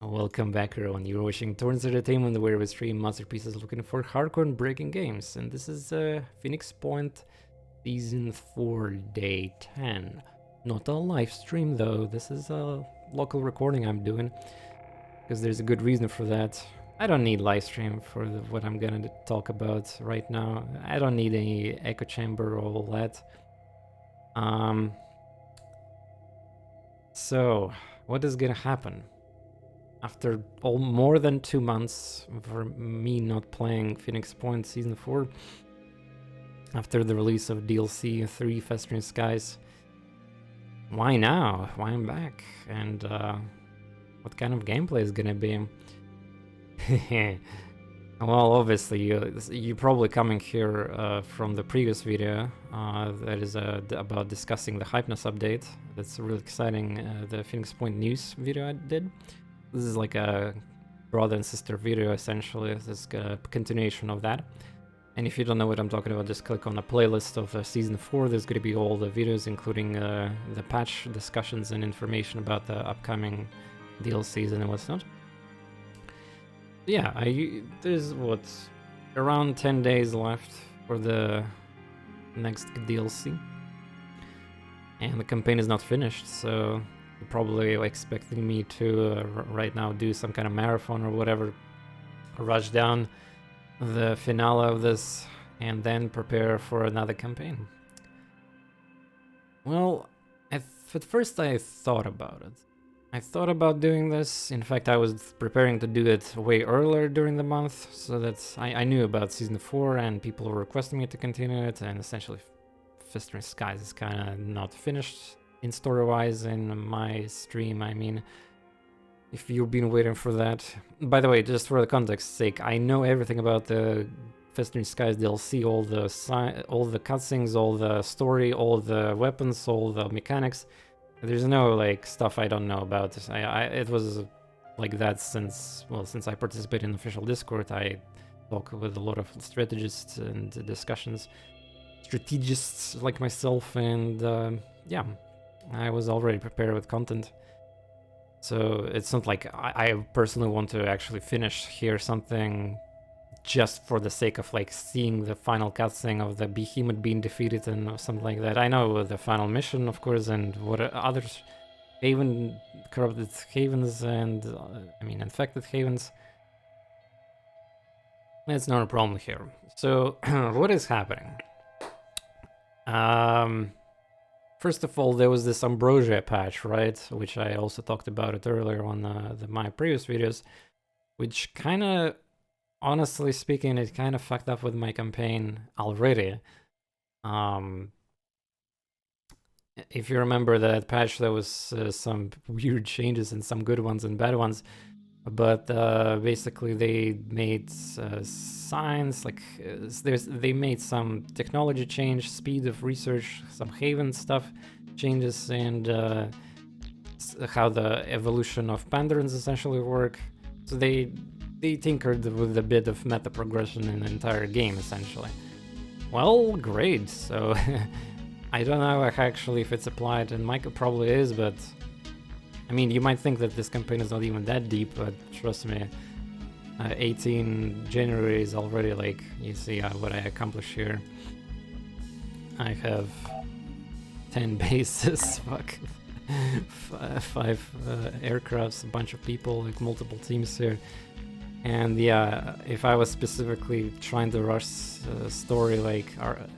Welcome back, everyone. You're watching TorNis Entertainment, where we stream masterpieces looking for hardcore and breaking games. And this is Phoenix Point Season 4, Day 10. Not a live stream, though. This is a local recording I'm doing, because there's a good reason for that. I don't need live stream for what I'm gonna talk about right now. I don't need any echo chamber or all that. So, what is gonna happen? After more than 2 months for me not playing Phoenix Point Season 4, after the release of DLC 3 Festering Skies, why now? Why I'm back? And what kind of gameplay is gonna be? Well, obviously, you're probably coming here from the previous video that is about discussing the Hypness update. That's really exciting, the Phoenix Point news video I did. This is like a brother and sister video, essentially. This is a continuation of that. And if you don't know what I'm talking about, just click on the playlist of Season 4. There's going to be all the videos, including the patch discussions and information about the upcoming DLCs and what's not. Yeah, there's around 10 days left for the next DLC. And the campaign is not finished, so you're probably expecting me to right now do some kind of marathon or whatever, rush down the finale of this and then prepare for another campaign. Well, at first I thought about it. I thought about doing this. In fact, I was preparing to do it way earlier during the month, so that I knew about Season 4 and people were requesting me to continue it, and essentially Festering Skies is kind of not finished in story-wise in my stream. I mean, if you've been waiting for that. By the way, just for the context's sake, I know everything about the Festering Skies DLC, all the cutscenes, all the story, all the weapons, all the mechanics. There's no like stuff I don't know about. It was like that since I participate in official Discord. I talk with a lot of strategists and discussions, strategists like myself, and yeah, I was already prepared with content. So it's not like I personally want to actually finish here something just for the sake of like seeing the final cutscene of the behemoth being defeated and something like that. I know the final mission, of course, and what others, corrupted havens and infected havens. That's not a problem here. So what is happening? First of all, there was this Ambrosia patch, right? Which I also talked about it earlier on my previous videos, which kind of, honestly speaking, it kind of fucked up with my campaign already. If you remember that patch, there was some weird changes and some good ones and bad ones. But basically they made science, like they made some technology change, speed of research, some haven stuff changes, and how the evolution of Pandorans essentially work. So they tinkered with a bit of meta progression in the entire game essentially. Well, great. So I don't know actually if it's applied, and Michael probably is, but I mean, you might think that this campaign is not even that deep, but trust me, 18 January is already like, you see what I accomplished here. I have 10 bases, fuck, 5 aircrafts, a bunch of people, like multiple teams here. And yeah, if I was specifically trying to rush story, like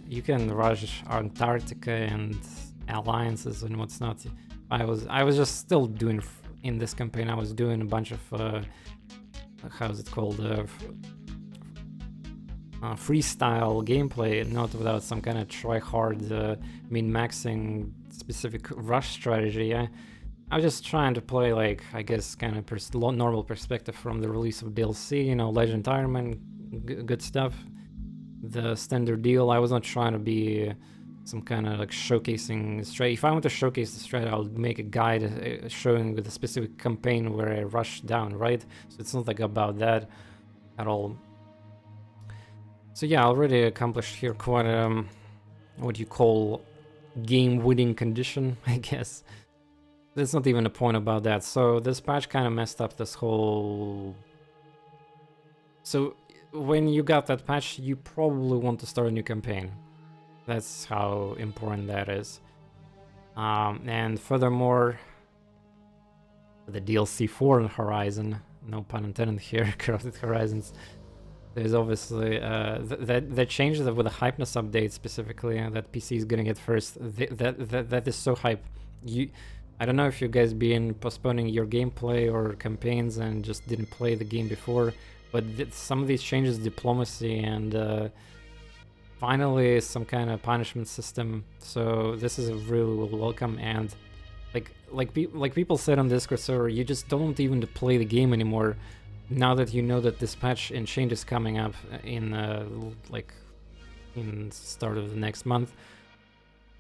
you can rush Antarctica and alliances and what's not. I was just still doing in this campaign. I was doing a bunch of how's it called, freestyle gameplay, not without some kind of try-hard min-maxing specific rush strategy. I was just trying to play, like, I guess, kind of normal perspective from the release of DLC, you know, Legend Ironman, good stuff. The standard deal. I was not trying to be some kind of like showcasing strat. If I want to showcase the strat, I'll make a guide showing with a specific campaign where I rush down, right? So it's not like about that at all. So yeah, I already accomplished here quite what you call game-winning condition, I guess. There's not even a point about that. So this patch kind of messed up this whole... So when you got that patch, you probably want to start a new campaign. That's how important that is. And furthermore, the DLC 4 on Horizon, no pun intended here, Crowded Horizons, there's obviously that changes with the hypeness update specifically, that PC is gonna get first. That is so hype. I don't know if you guys been postponing your gameplay or campaigns and just didn't play the game before, but some of these changes, diplomacy and finally some kind of punishment system. So this is a really welcome, and like people said on Discord server, you just don't even play the game anymore now that you know that this patch and change is coming up in in start of the next month.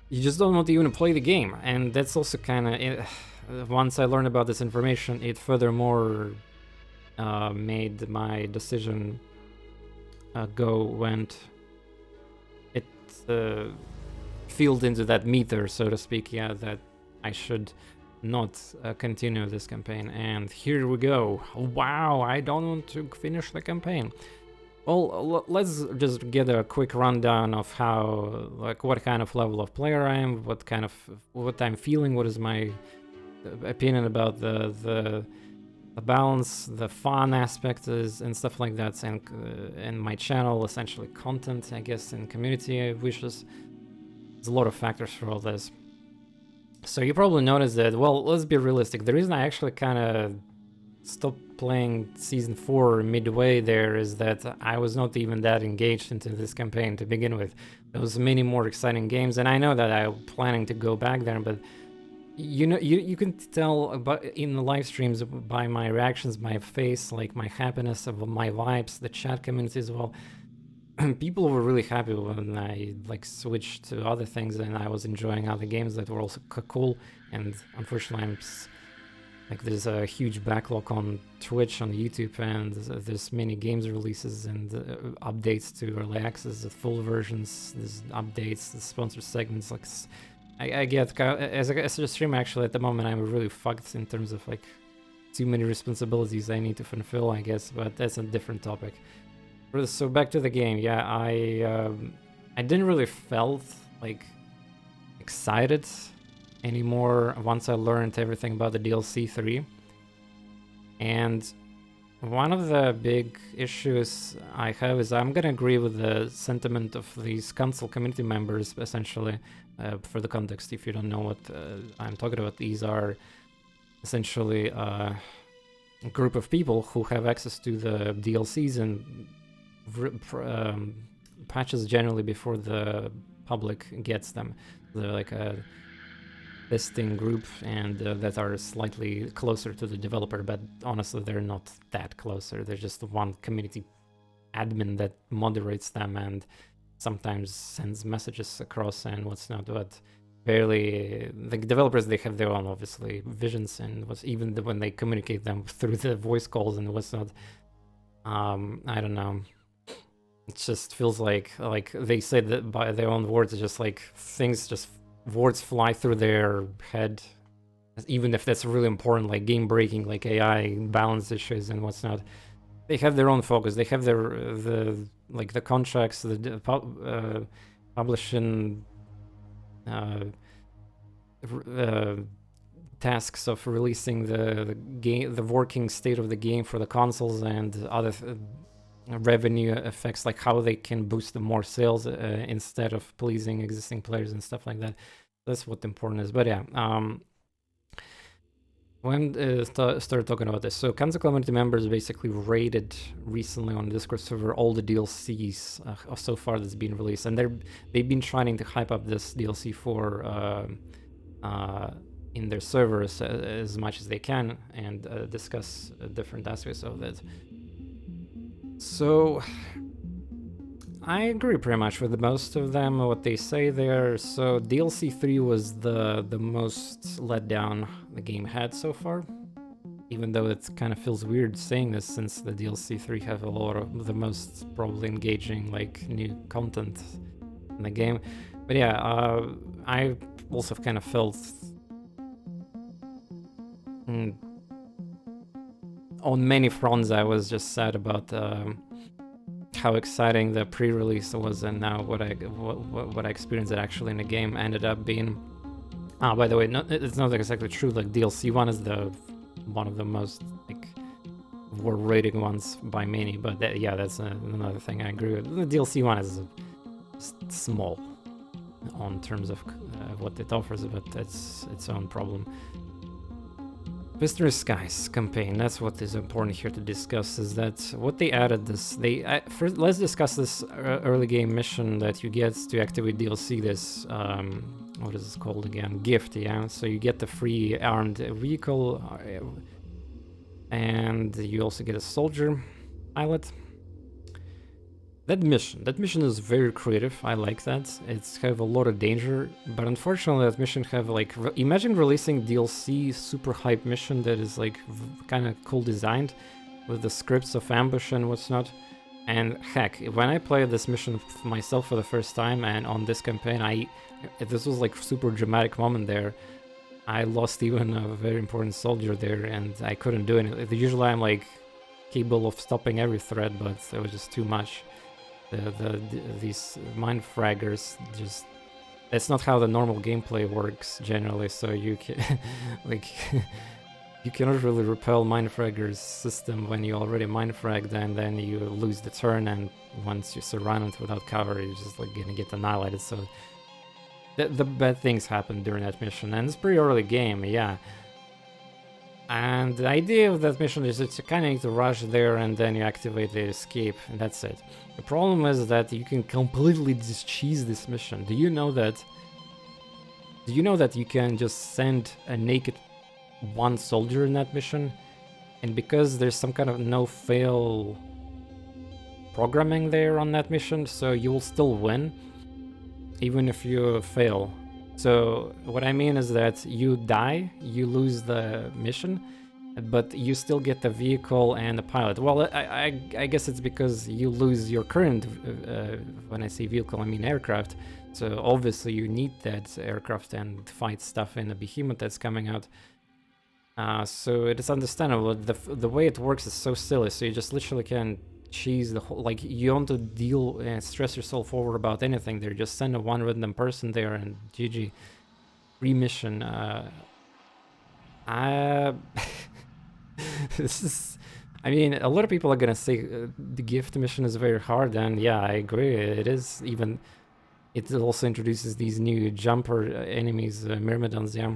You just don't want to even play the game, and that's also kind of once I learned about this information, it furthermore made my decision went it filled into that meter, so to speak, yeah, that I should not continue this campaign. And here we go. Wow, I don't want to finish the campaign. Well, let's just get a quick rundown of how, like, what kind of level of player I am, what I'm feeling, what is my opinion about the balance, the fun aspect is, and stuff like that, and my channel, essentially content, I guess, and community wishes. There's a lot of factors for all this. So you probably noticed that, well, let's be realistic. The reason I actually kind of stopped playing Season 4 midway there is that I was not even that engaged into this campaign to begin with. There was many more exciting games, and I know that I'm planning to go back there, but you know, you can tell in the live streams by my reactions, my face, like my happiness, of my vibes, the chat community as well. People were really happy when I switched to other things, and I was enjoying other games that were also cool. And unfortunately, there's a huge backlog on Twitch, on YouTube, and there's many games releases and updates to early access, the full versions, there's updates, the sponsored segments. I get as a streamer, actually at the moment I'm really fucked in terms of too many responsibilities I need to fulfill, I guess, but that's a different topic. So back to the game, yeah, I didn't really felt excited anymore once I learned everything about the DLC 3. And one of the big issues I have is I'm gonna agree with the sentiment of these console community members, essentially. For the context, if you don't know what I'm talking about, these are essentially a group of people who have access to the DLCs and patches generally before the public gets them. They're like a testing group, and that are slightly closer to the developer, but honestly they're not that closer. They're just one community admin that moderates them and sometimes sends messages across and what's not, but barely. The developers, they have their own obviously visions, and even when they communicate them through the voice calls and what's not, I don't know. It just feels like they say that by their own words, it's just words fly through their head, even if that's really important, like game breaking, like AI balance issues and what's not. They have their own focus. They have the contracts, the publishing tasks of releasing the game, the working state of the game for the consoles, and other revenue effects, like how they can boost the more sales instead of pleasing existing players and stuff like that. That's what important is. But yeah, when started talking about this, so console community members basically rated recently on Discord server all the DLCs so far that's been released, and they've been trying to hype up this DLC for in their servers as much as they can, and discuss different aspects of it. So I agree pretty much with most of them, what they say there. So DLC 3 was the most let down the game had so far, even though it kind of feels weird saying this, since the DLC 3 have a lot of the most probably engaging new content in the game. But yeah, I also kind of felt on many fronts, I was just sad about how exciting the pre-release was, and now what I experienced it actually in the game ended up being. Ah, by the way, it's not exactly true. Like DLC 1 is one of the most like war rating ones by many, but yeah, that's another thing I agree with. The DLC 1 is just small on terms of what it offers, but that's its own problem. Festering Skies campaign, that's what is important here to discuss, is that what they added this, first let's discuss this early game mission that you get to activate DLC, this, what is this called again, gift, yeah? So you get the free armed vehicle, and you also get a soldier pilot. That mission is very creative. I like that. It's have a lot of danger, but unfortunately that mission have like, imagine releasing DLC super hype mission that is like kind of cool designed with the scripts of ambush and what's not. And heck, when I played this mission myself for the first time and on this campaign, this was like super dramatic moment there. I lost even a very important soldier there and I couldn't do it. Usually I'm like capable of stopping every threat, but it was just too much. These mind fraggers just, that's not how the normal gameplay works generally, so you can like you cannot really repel mind fraggers system when you already mind fragged, and then you lose the turn, and once you're surrounded without cover you're just like gonna get annihilated. So the bad things happen during that mission, and it's pretty early game, yeah. And the idea of that mission is that you kind of need to rush there and then you activate the escape, and that's it. The problem is that you can completely just cheese this mission. Do you know that you can just send a naked one soldier in that mission, and because there's some kind of no-fail programming there on that mission, so you will still win even if you fail. So what I mean is that you die, you lose the mission, but you still get the vehicle and the pilot. Well, I guess it's because you lose your current, when I say vehicle, I mean aircraft. So obviously you need that aircraft and fight stuff in the behemoth that's coming out. So it is understandable. The way it works is so silly, so you just literally can cheese the whole, like, you don't have to deal and stress yourself over about anything there. Just send a one random person there and GG. Free mission. This is, I mean, a lot of people are gonna say the gift mission is very hard, and yeah, I agree, it is. Even it also introduces these new jumper enemies, myrmidons, yeah.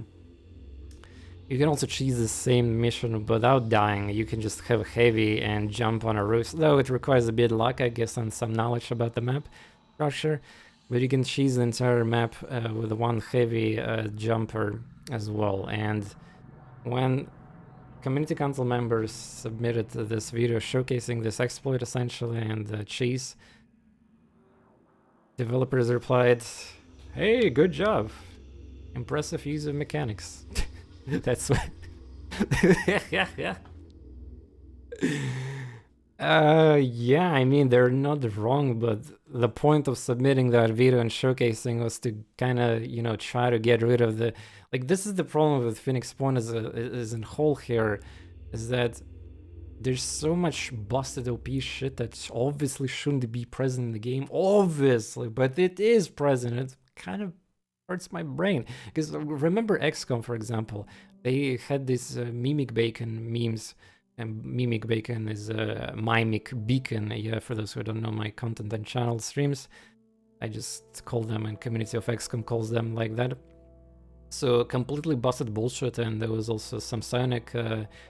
You can also cheese the same mission without dying. You can just have heavy and jump on a roof, though it requires a bit of luck, I guess, and some knowledge about the map structure. But you can cheese the entire map with one heavy jumper as well. And when community council members submitted this video showcasing this exploit essentially and the cheese, developers replied, "Hey, good job. Impressive use of mechanics." That's what. Yeah, I mean, they're not wrong, but the point of submitting that video and showcasing was to kind of, you know, try to get rid of the, like, this is the problem with Phoenix Point is in whole here, is that there's so much busted OP shit that obviously shouldn't be present in the game, obviously, but it is present. It kind of hurts my brain, because remember XCOM, for example, they had these mimic bacon memes, and mimic bacon is a mimic beacon, yeah, for those who don't know my content and channel streams, I just call them, and community of XCOM calls them like that. So completely busted bullshit, and there was also some psionic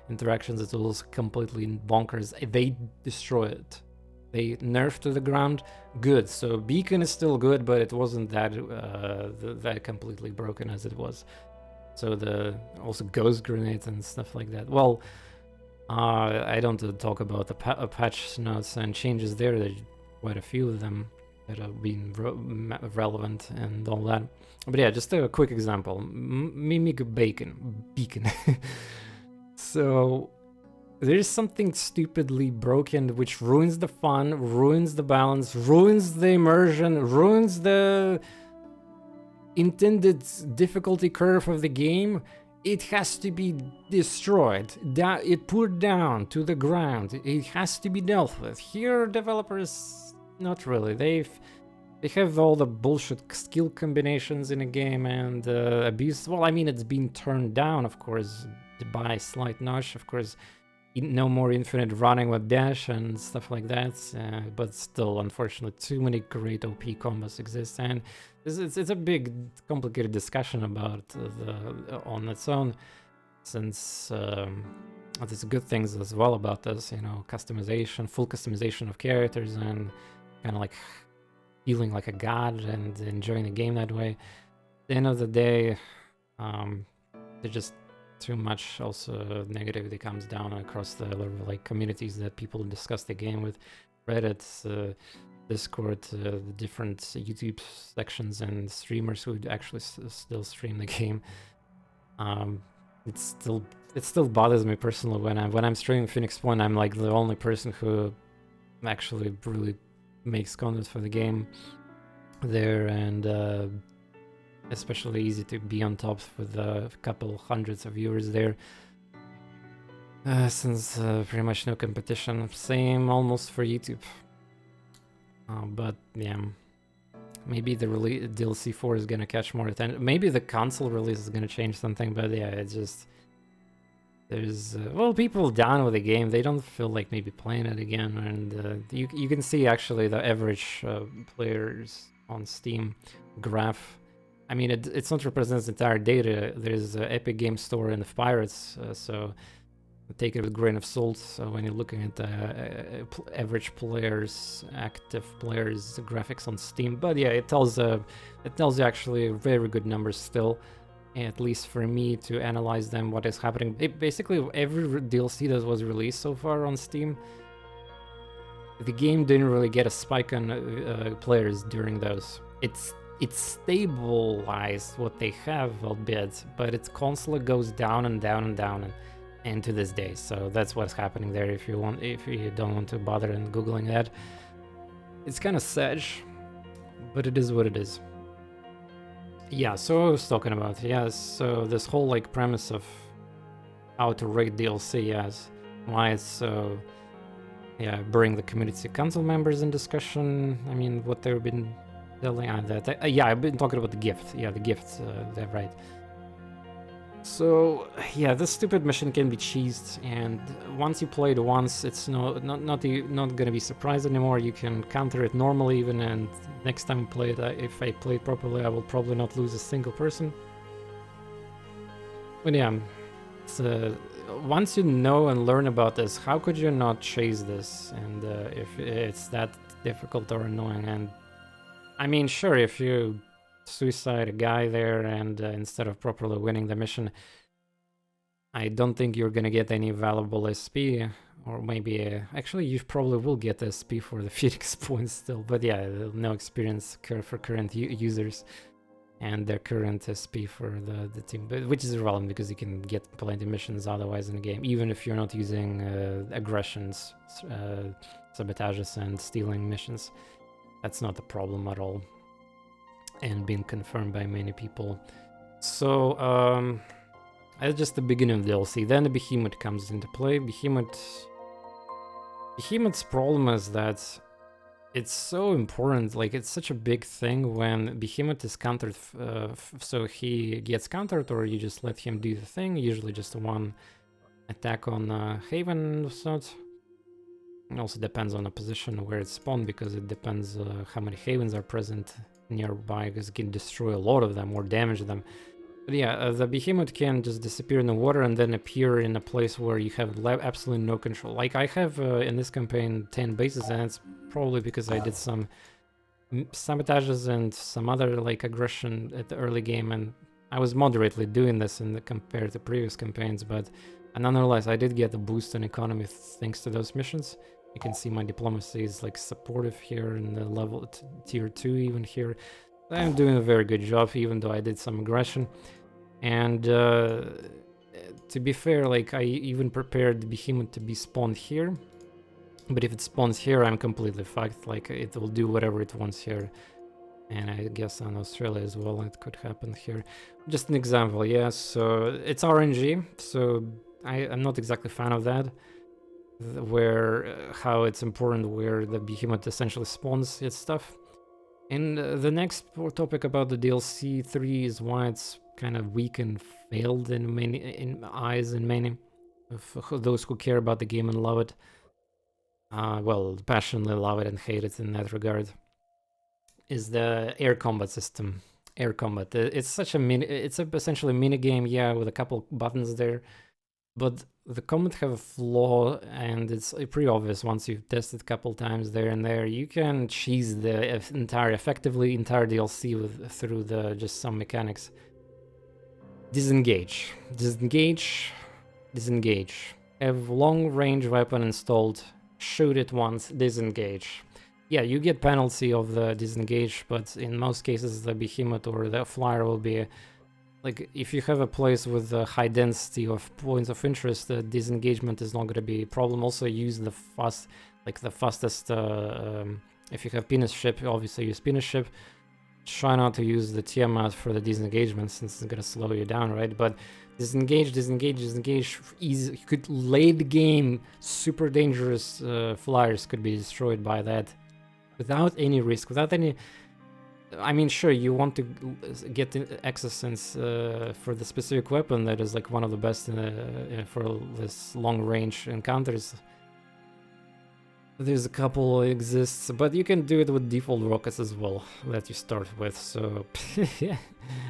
interactions that was completely bonkers. They destroy it. They nerfed to the ground. Good. So beacon is still good, but it wasn't that that completely broken as it was. So the also ghost grenades and stuff like that. Well, I don't talk about the patch notes and changes there. There's quite a few of them that have been relevant and all that. But yeah, just a quick example. Mimic beacon. So there's something stupidly broken which ruins the fun, ruins the balance, ruins the immersion, ruins the intended difficulty curve of the game. it has to be destroyed, it put down to the ground. It has to be dealt with. Here, developers, not really. They have all the bullshit skill combinations in a game and abuse. Well, I mean, it's been turned down, of course, by slight notch. Of course, no more infinite running with dash and stuff like that. But still, unfortunately, too many great OP combos exist, and it's a big, complicated discussion about on its own, since there's good things as well about this. You know, customization, full customization of characters, and kind of like feeling like a god and enjoying the game that way. At the end of the day, there's just too much also negativity comes down across the like communities that people discuss the game with, Reddit, Discord, the different YouTube sections and streamers who actually still stream the game. It still bothers me personally when I'm streaming Phoenix Point. I'm like the only person who actually really makes content for the game there, and especially easy to be on top with a couple hundreds of viewers there, since pretty much no competition. Same almost for YouTube. But yeah, maybe the DLC 4 is gonna catch more attention. Maybe the console release is gonna change something, but yeah, it's just there's well, people down with the game, they don't feel like maybe playing it again, and you can see actually the average players on Steam graph. I mean, it's not represents entire data. There's an Epic Game Store and the Pirates, so take it with a grain of salt when you're looking at the average players, active players graphics on Steam. But yeah, it tells you actually very good numbers still, at least for me to analyze them, what is happening. Basically, every DLC that was released so far on Steam, the game didn't really get a spike on players during those. It's stabilized what they have a bit, but its constantly goes down and down and down, and to this day. So that's what's happening there. If you don't want to bother in googling that, it's kind of sad, but it is what it is. Yeah, so I was talking about, yes, so this whole like premise of how to rate DLC, yes, why it's so, yeah, bring the community council members in discussion. I mean, what they've been telling on that. Yeah, I've been talking about the gift. Yeah, the gifts, that's right. So yeah, this stupid mission can be cheesed, and once you play it once, it's not gonna be surprised anymore. You can counter it normally even, and next time you play it, if I play it properly, I will probably not lose a single person. But yeah, it's, once you know and learn about this, how could you not chase this? And if it's that difficult or annoying, and I mean, sure, if you suicide a guy there and instead of properly winning the mission, I don't think you're gonna get any valuable SP, or maybe actually you probably will get SP for the Phoenix points still, but yeah, no experience for current users and their current SP for the team, which is irrelevant because you can get plenty of missions otherwise in the game, even if you're not using aggressions, sabotages and stealing missions. That's not a problem at all, and been confirmed by many people. So that's just the beginning of the DLC. Then the Behemoth comes into play. Behemoth's problem is that it's so important, like it's such a big thing when Behemoth is countered, so he gets countered or you just let him do the thing, usually just one attack on Haven or sort. It also depends on the position where it's spawned, because it depends how many Havens are present nearby, because it can destroy a lot of them or damage them. But yeah, the Behemoth can just disappear in the water and then appear in a place where you have absolutely no control. Like I have in this campaign 10 bases, and it's probably because I did some sabotages and some other like aggression at the early game, and I was moderately doing this compared to previous campaigns, but nonetheless I did get a boost in economy thanks to those missions. You can see my diplomacy is like supportive here in the level tier 2 even here. I'm doing a very good job, even though I did some aggression. And to be fair, like I even prepared the Behemoth to be spawned here, but if it spawns here, I'm completely fucked. Like it will do whatever it wants here. And I guess on Australia as well, it could happen here. Just an example, yeah. So it's RNG, so I'm not exactly a fan of that. Where how it's important where the behemoth essentially spawns its stuff. And the next topic about the DLC 3 is why it's kind of weak and failed in eyes and many of those who care about the game and love it. Well, passionately love it and hate it in that regard. Is the air combat system. Air combat. It's such a it's essentially a mini game, yeah, with a couple buttons there. But the combat have a flaw, and it's pretty obvious once you've tested a couple times there and there. You can cheese the entire DLC through the just some mechanics. Disengage. Have long range weapon installed. Shoot it once. Disengage. Yeah, you get penalty of the disengage, but in most cases the behemoth or the flyer will be like if you have a place with a high density of points of interest, the disengagement is not going to be a problem. Also use the fastest if you have penis ship, obviously use penis ship. Try not to use the Tiamat for the disengagement since it's going to slow you down, right? But disengage, easy. You could late game super dangerous flyers could be destroyed by that without any risk, without any. I mean, sure, you want to get access sense for the specific weapon that is like one of the best for this long range encounters. There's a couple exists, but you can do it with default rockets as well that you start with. So, yeah.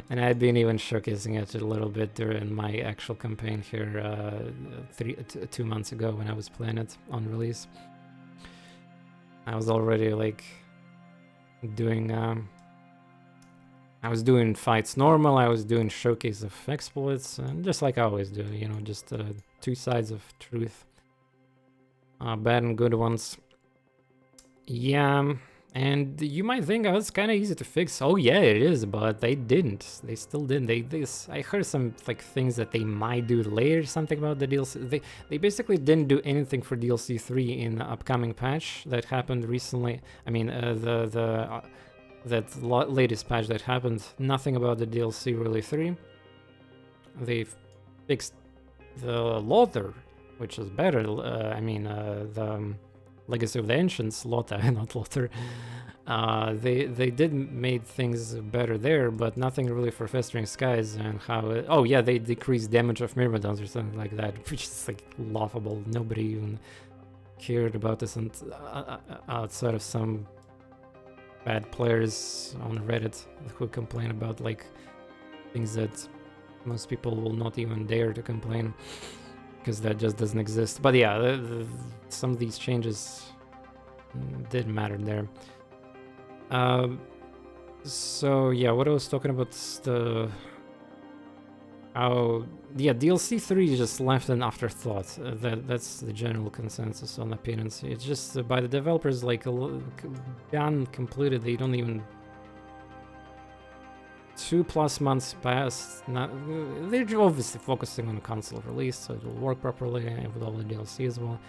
And I've been even showcasing it a little bit during my actual campaign here 2 months ago when I was playing it on release. I was already like doing. I was doing fights normal. I was doing showcase of exploits, and just like I always do, you know, just two sides of truth. Bad and good ones. Yeah, and you might think, oh, it's kind of easy to fix. Oh yeah, it is, but they didn't. They still didn't. I heard some like things that they might do later, something about the DLC. They basically didn't do anything for DLC 3 in the upcoming patch that happened recently. I mean, that latest patch that happened. Nothing about the DLC really 3. They fixed the Lothar, which is better. The Legacy of the Ancients, Lota, not Lothar. They did made things better there, but nothing really for Festering Skies and how. Oh yeah, they decreased damage of Myrmidons or something like that, which is like laughable. Nobody even cared about this, and outside of some bad players on Reddit who complain about like things that most people will not even dare to complain because that just doesn't exist. But yeah, some of these changes didn't matter there. So yeah, what I was talking about is DLC 3 is just left an afterthought. That's the general consensus on opinions. It's just by the developers like done, completed. They don't even 2+ months passed. They're obviously focusing on console release, so it will work properly with all the DLC as well.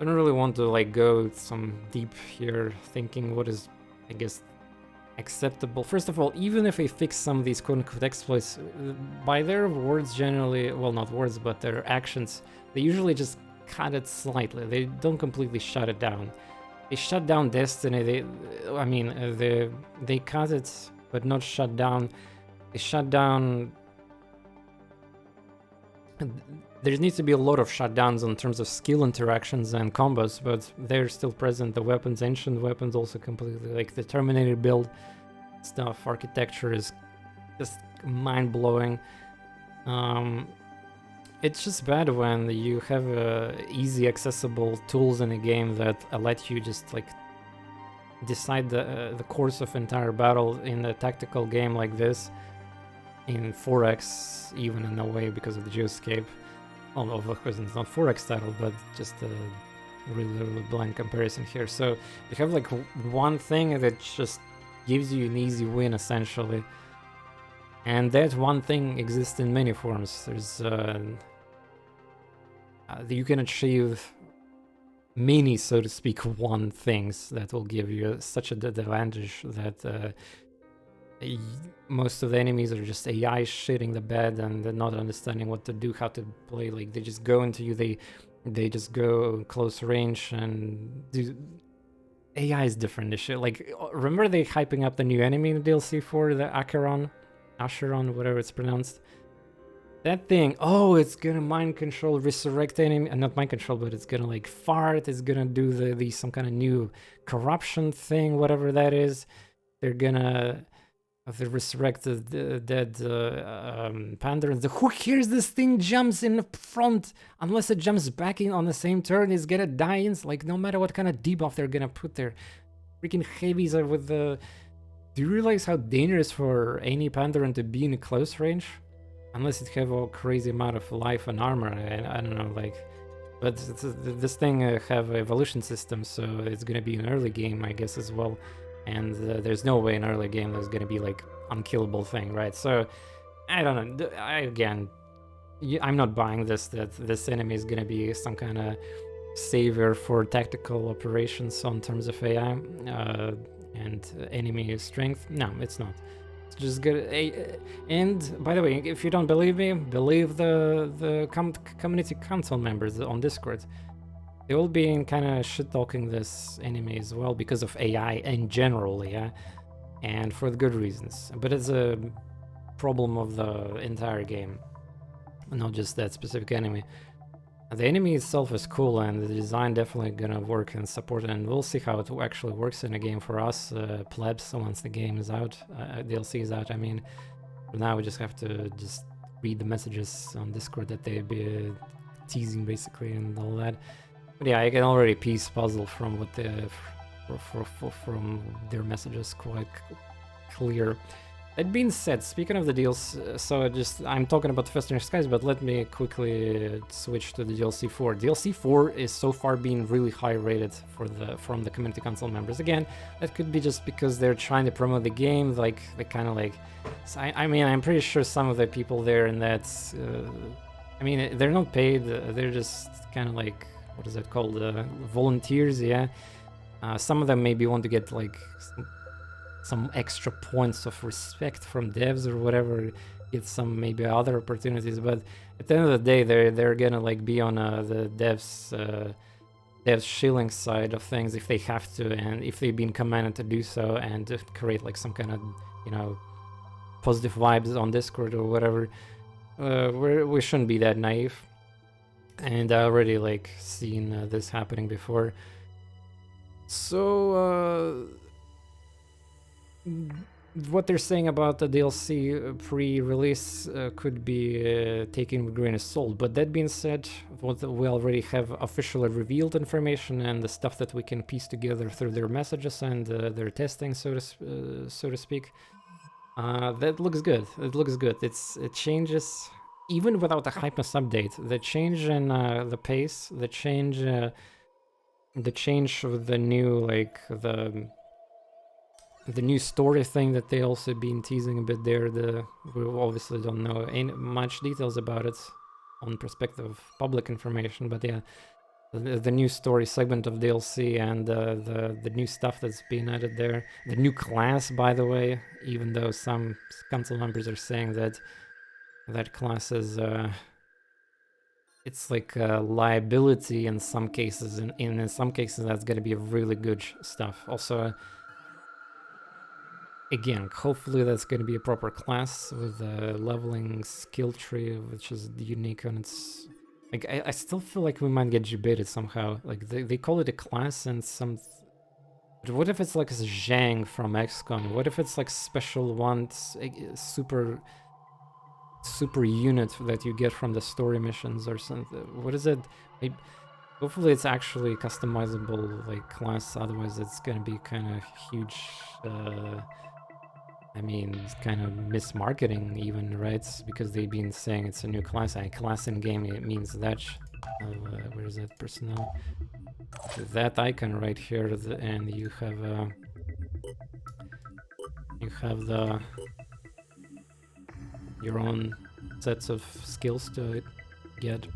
I don't really want to like go some deep here, thinking what is, I guess, acceptable. First of all, even if they fix some of these quote-unquote exploits, by their words generally, well, not words, but their actions, they usually just cut it slightly. They don't completely shut it down. They shut down Destiny. They cut it, but not shut down. They shut down. There needs to be a lot of shutdowns in terms of skill interactions and combos, but they're still present. The weapons, ancient weapons, also completely like the Terminator build stuff. Architecture is just mind-blowing. It's just bad when you have easy accessible tools in a game that let you just like decide the course of entire battle in a tactical game like this in 4x, even in a way because of the geoscape. Oh, of course it's not 4x title, but just a really blind comparison here. So you have like one thing that just gives you an easy win essentially, and that one thing exists in many forms. There's you can achieve many, so to speak, one things that will give you such an advantage that most of the enemies are just AI shitting the bed and they're not understanding what to do, how to play. Like they just go into you, they just go close range and do. AI is different. This shit. Like remember they hyping up the new enemy in the DLC for the Acheron, whatever it's pronounced. That thing, oh, it's gonna mind control, resurrect enemy, not mind control, but it's gonna like fart. It's gonna do the some kind of new corruption thing, whatever that is. They're gonna they resurrect the dead Pandaren. Who cares? This thing jumps in front unless it jumps back in on the same turn. It's gonna die. Like no matter what kind of debuff they're gonna put there, freaking heavies are with the. Do you realize how dangerous for any Pandaren to be in close range? Unless it have a crazy amount of life and armor, and I don't know, like, but this thing have evolution system, so it's gonna be an early game, I guess, as well. And there's no way in early game there's gonna be like unkillable thing, right? So I don't know. I'm not buying this that this enemy is gonna be some kind of savior for tactical operations on terms of AI and enemy strength. No, it's not. Just good. And by the way, if you don't believe me, believe the community council members on Discord. They will be kind of shit talking this anime as well because of AI in general, yeah, and for the good reasons. But it's a problem of the entire game, not just that specific anime. The enemy itself is cool, and the design definitely gonna work and support it, and we'll see how it actually works in a game for us plebs once the game is out, DLC is out. I mean, for now we just have to just read the messages on Discord that they be teasing basically and all that. But yeah, I can already piece puzzle from what the from their messages quite clear. That being said, speaking of the deals, so I'm talking about Festering Skies, but let me quickly switch to the DLC 4. DLC 4 is so far being really high rated from the community council members. Again, that could be just because they're trying to promote the game, like they kind of like. I mean, I'm pretty sure some of the people there in that, I mean, they're not paid. They're just kind of like, what is that called? Volunteers, yeah. Some of them maybe want to get like some extra points of respect from devs or whatever, get some maybe other opportunities, but at the end of the day they're gonna like be on the devs shilling side of things if they have to, and if they've been commanded to do so, and to create like some kind of, you know, positive vibes on Discord or whatever. We shouldn't be that naive, and I already like seen this happening before. So what they're saying about the DLC pre-release could be taken with a grain of salt. But that being said, what we already have officially revealed information and the stuff that we can piece together through their messages and their testing, so to speak. That looks good. It looks good. It changes even without a Hypnos update. The change in the pace, the change of the new the new story thing that they also been teasing a bit there. We obviously don't know much details about it on perspective of public information, but yeah, the new story segment of DLC and the new stuff that's been added there. The new class, by the way, even though some council members are saying that that class is it's like a liability in some cases, and in some cases that's gonna be really good stuff. Also, again, hopefully that's going to be a proper class with a leveling skill tree, which is unique on its. Like, I still feel like we might get debated somehow. Like, they call it a class and some. But what if it's like a Zhang from XCOM? What if it's like special ones, super unit that you get from the story missions or something? What is it? Maybe, hopefully it's actually customizable like class. Otherwise, it's gonna be kind of huge. I mean, it's kind of mismarketing even, right? Because they've been saying it's a new class. And class in game, it means that. Where is that personnel? That icon right here, and you have your own sets of skills to get.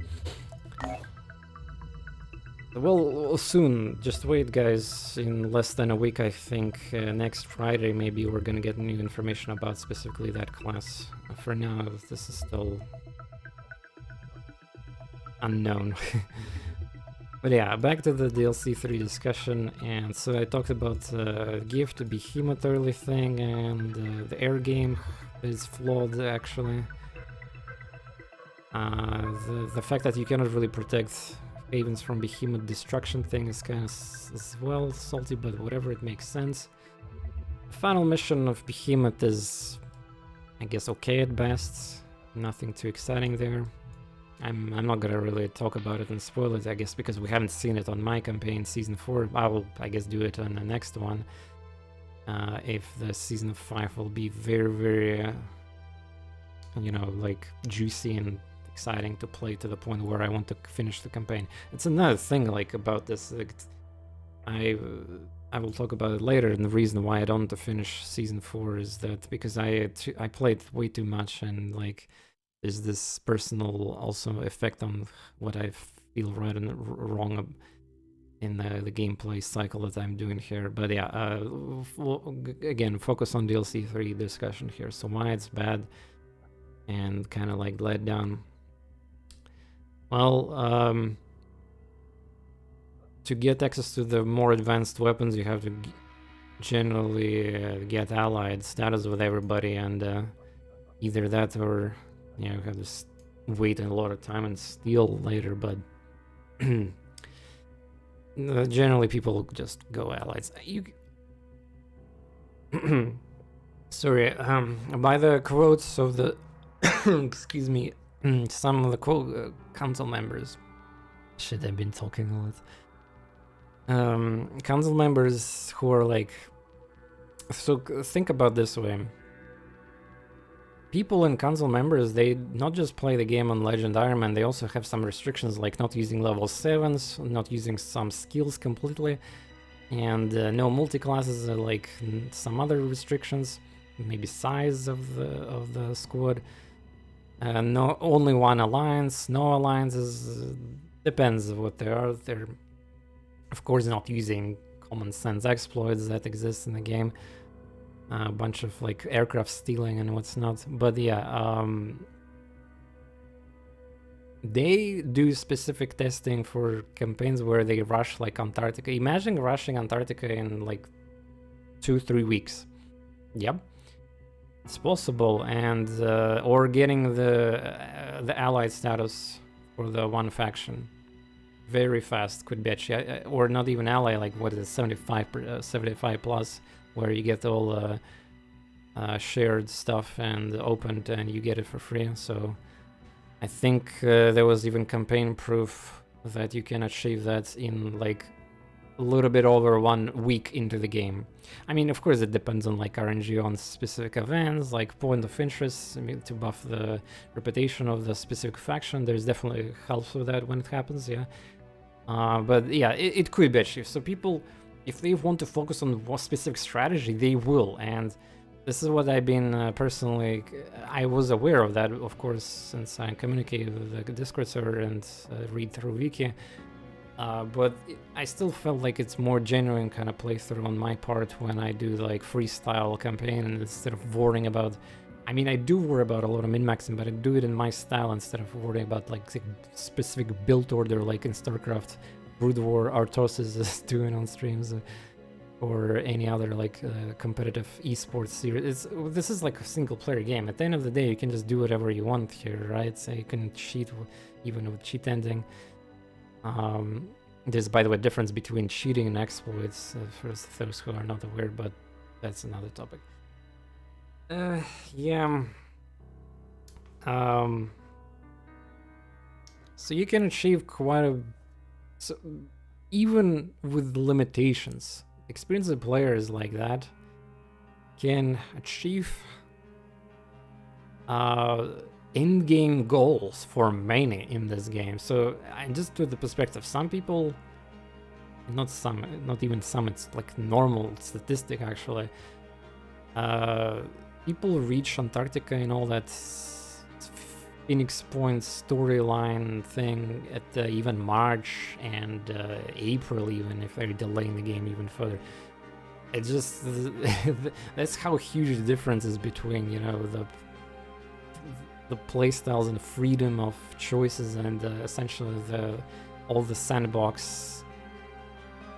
Well, soon. Just wait, guys. In less than a week, I think. Next Friday, maybe we're gonna get new information about specifically that class. For now, this is still unknown. But yeah, back to the DLC 3 discussion. And so I talked about gift, the behemoth early thing, and the air game is flawed, actually. The fact that you cannot really protect havens from behemoth destruction thing is kind of as well salty, but whatever, it makes sense. The final mission of behemoth is, I guess, okay at best. Nothing too exciting there. I'm not gonna really talk about it and spoil it, I guess, because we haven't seen it on my campaign, Season 4. I will, I guess, do it on the next one. If the Season 5 will be very, very, you know, like, juicy and exciting to play to the point where I want to finish the campaign. It's another thing, like, about this. Like, I will talk about it later, and the reason why I don't want to finish Season 4 is that because I played way too much, and, like, there's this personal also effect on what I feel right and wrong in the gameplay cycle that I'm doing here. But yeah, again, focus on DLC 3 discussion here. So why it's bad and kind of like let down. Well, to get access to the more advanced weapons, you have to generally get allied status with everybody, and either that or you have to wait a lot of time and steal later, but generally people just go allies. Sorry, by the quotes of the excuse me, some of the council members. Shit, I've been talking a lot. Council members who are like, so think about this way. People and council members, they not just play the game on Legend Ironman, they also have some restrictions, like not using level 7s, not using some skills completely, and no multi-classes, like some other restrictions, maybe size of the squad. No, only one alliance, no alliances, depends what they are. They're, of course, not using common sense exploits that exist in the game. A bunch of like aircraft stealing and what's not, but yeah, they do specific testing for campaigns where they rush like Antarctica. Imagine rushing Antarctica in like 2-3 weeks. Yep, it's possible, and or getting the allied status for the one faction very fast could be actually, or not even ally, like what is it, 75 plus, where you get all shared stuff and opened and you get it for free. So I think there was even campaign proof that you can achieve that in like a little bit over 1 week into the game. I mean, of course, it depends on like RNG on specific events, like point of interest. I mean, to buff the reputation of the specific faction, there's definitely helps with that when it happens, yeah. But yeah, it could be achieved. So people, if they want to focus on one specific strategy, they will. And this is what I've been personally, I was aware of that, of course, since I communicate with the Discord server and read through Wiki. But I still felt like it's more genuine kind of playthrough on my part when I do like freestyle campaign, and instead of worrying about, I mean, I do worry about a lot of min-maxing, but I do it in my style instead of worrying about like specific build order, like in StarCraft, Brood War, Artosis is doing on streams, or any other like competitive esports series. This is like a single player game. At the end of the day, you can just do whatever you want here, right? So you can cheat even with cheat ending. There's, by the way, difference between cheating and exploits for those who are not aware, but that's another topic. Yeah. So you can achieve quite a... So even with limitations, experienced players like that can achieve in-game goals for many in this game. So just to the perspective, some people, not even some, it's like normal statistic actually, people reach Antarctica and all that Phoenix Point storyline thing at even March and April, even if they're delaying the game even further. It just that's how huge the difference is between, you know, the playstyles and freedom of choices and essentially all the sandbox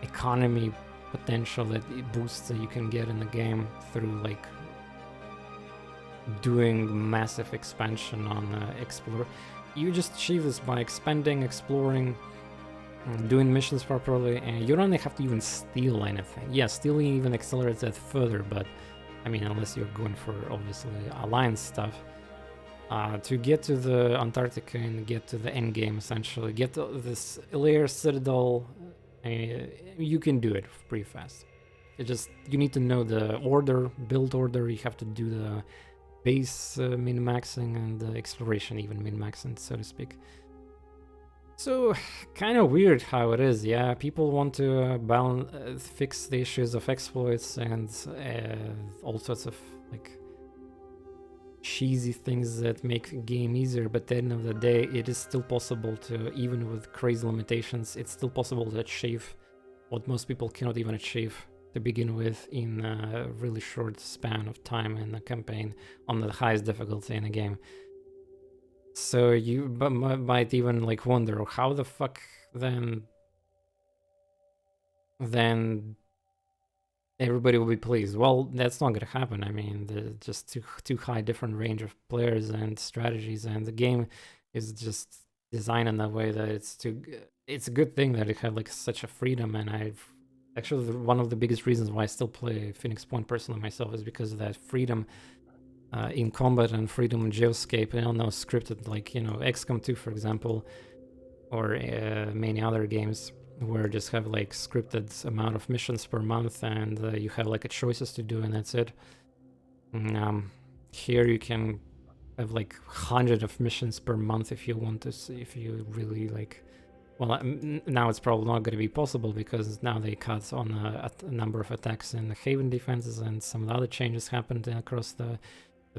economy potential that it boosts that you can get in the game through like doing massive expansion on explore. You just achieve this by expanding, exploring, doing missions properly, and you don't have to even steal anything. Yeah, stealing even accelerates that further, but I mean, unless you're going for obviously alliance stuff. To get to the Antarctica and get to the end game, essentially, get to this layer citadel, you can do it pretty fast. You need to know the order, build order. You have to do the base min-maxing and the exploration even min-maxing, so to speak. So, kind of weird how it is, yeah. People want to fix the issues of exploits and all sorts of like cheesy things that make a game easier, but at the end of the day, it is still possible to, even with crazy limitations, it's still possible to achieve what most people cannot even achieve to begin with in a really short span of time in a campaign on the highest difficulty in a game. So you might even like wonder how the fuck then everybody will be pleased. Well, that's not gonna happen. I mean, there's just too high different range of players and strategies, and the game is just designed in that way that it's a good thing that it had like such a freedom. And I've actually one of the biggest reasons why I still play Phoenix Point personally myself is because of that freedom in combat and freedom in geoscape. I don't know, scripted, like, you know, XCOM 2 for example, or many other games where just have like scripted amount of missions per month, and you have like a choices to do, and that's it. Here you can have like 100 of missions per month if you want to see, if you really like. Well, now it's probably not going to be possible because now they cut on a number of attacks in the Haven defenses, and some of the other changes happened across the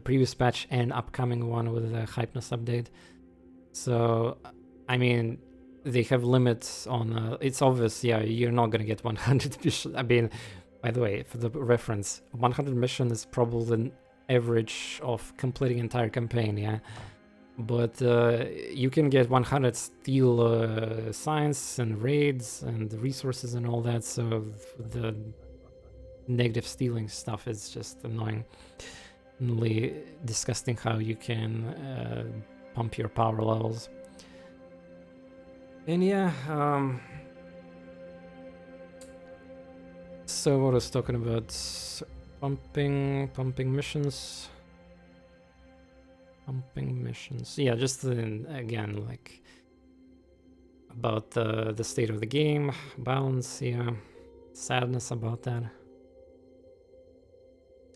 previous patch and upcoming one with the Hypnos update. So, I mean, they have limits on. It's obvious, yeah, you're not gonna get 100 missions. I mean, by the way, for the reference, 100 mission is probably the average of completing entire campaign, yeah. But you can get 100 steal science and raids and resources and all that. So the negative stealing stuff is just annoying. Really disgusting how you can pump your power levels. And yeah, so what I was talking about, pumping missions. Yeah, just again, like about the state of the game, balance, yeah, sadness about that.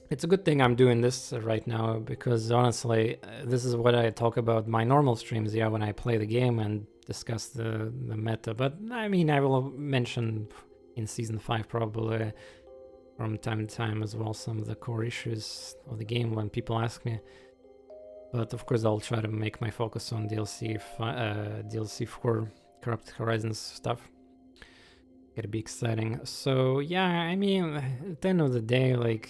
It's a good thing I'm doing this right now, because honestly, this is what I talk about my normal streams, yeah, when I play the game and discuss the meta. But I mean, I will mention in Season 5 probably from time to time as well some of the core issues of the game when people ask me. But of course, I'll try to make my focus on DLC for Corrupt Horizons stuff. Gonna be exciting. So yeah, I mean, at the end of the day, like,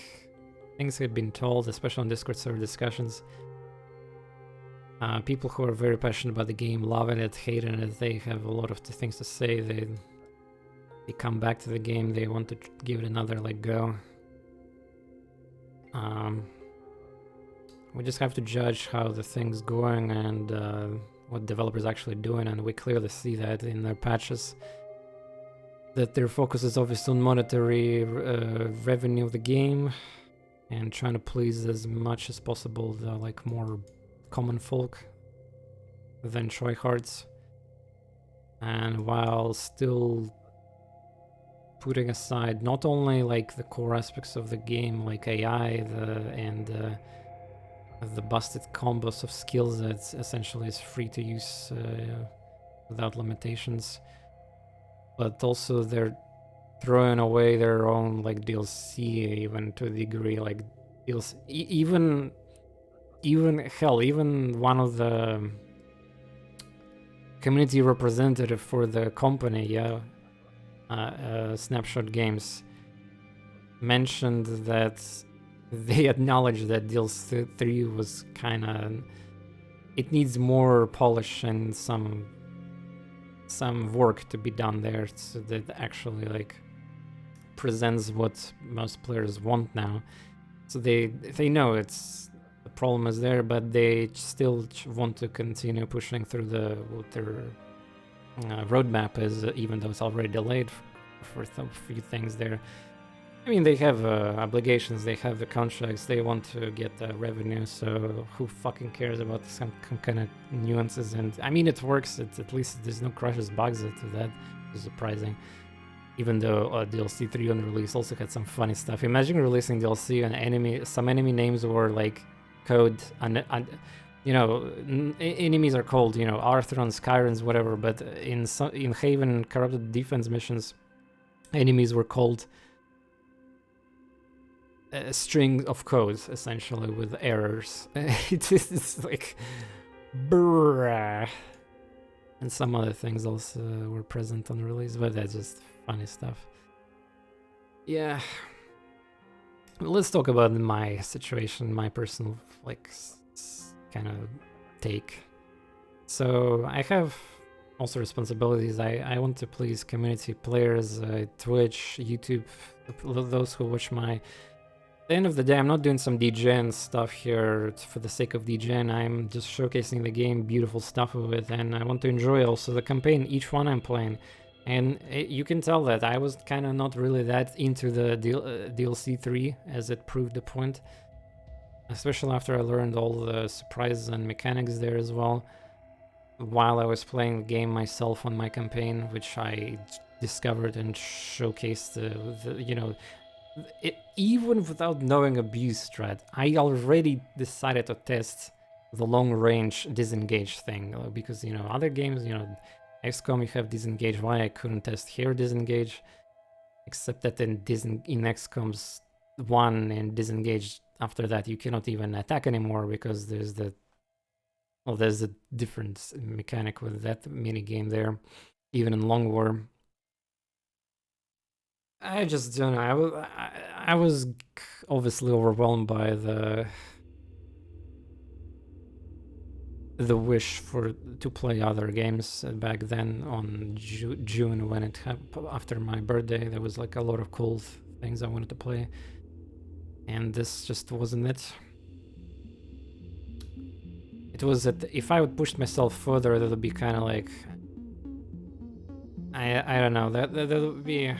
things have been told, especially on Discord server discussions. People who are very passionate about the game, loving it, hating it, they have a lot of things to say. They come back to the game, they want to give it another like go. We just have to judge how the thing's going and what developers actually doing, and we clearly see that in their patches. That their focus is obviously on monetary revenue of the game and trying to please as much as possible the like more common folk than tryhards, and while still putting aside not only like the core aspects of the game like AI and the busted combos of skills that essentially is free to use without limitations, but also they're throwing away their own like DLC even to a degree, like DLC even even one of the community representative for the company, Snapshot Games, mentioned that they acknowledge that DLC 3 was kind of, it needs more polish and some work to be done there, so that actually like presents what most players want now. So they know it's, the problem is there, but they still want to continue pushing through what their roadmap is, even though it's already delayed for some few things there. I mean, they have obligations, they have the contracts, they want to get the revenue, so who fucking cares about some kind of nuances? And I mean, it works, at least there's no crashes, bugs to that, which is surprising. Even though DLC 3 on release also had some funny stuff. Imagine releasing DLC and some enemy names were like code, and enemies are called, Arthrons, Chirons, whatever, but in Haven Corrupted Defense missions, enemies were called a string of codes, essentially, with errors. It's like, bruh. And some other things also were present on release, but that's just funny stuff. Yeah. Let's talk about my situation, my personal, like, kind of take. So I have also responsibilities. I want to please community players, Twitch, YouTube, those who watch my... At the end of the day, I'm not doing some DJing stuff here for the sake of DJing. I'm just showcasing the game, beautiful stuff of it, and I want to enjoy also the campaign, each one I'm playing. And you can tell that I was kind of not really that into the DLC 3, as it proved the point. Especially after I learned all the surprises and mechanics there as well, while I was playing the game myself on my campaign, which I discovered and showcased even without knowing abuse strat. I already decided to test the long range disengage thing, because other games, XCOM, you have disengage. Why I couldn't test here disengage, except that in XCOM's 1 and disengage, after that you cannot even attack anymore, because there's a different mechanic with that mini game there, even in Long War. I just don't know. I was obviously overwhelmed by the wish to play other games back then on June, when it happened after my birthday. There was like a lot of cool things I wanted to play, and this just wasn't it. It was that if I would push myself further, that would be kind of like, I don't know, that would be...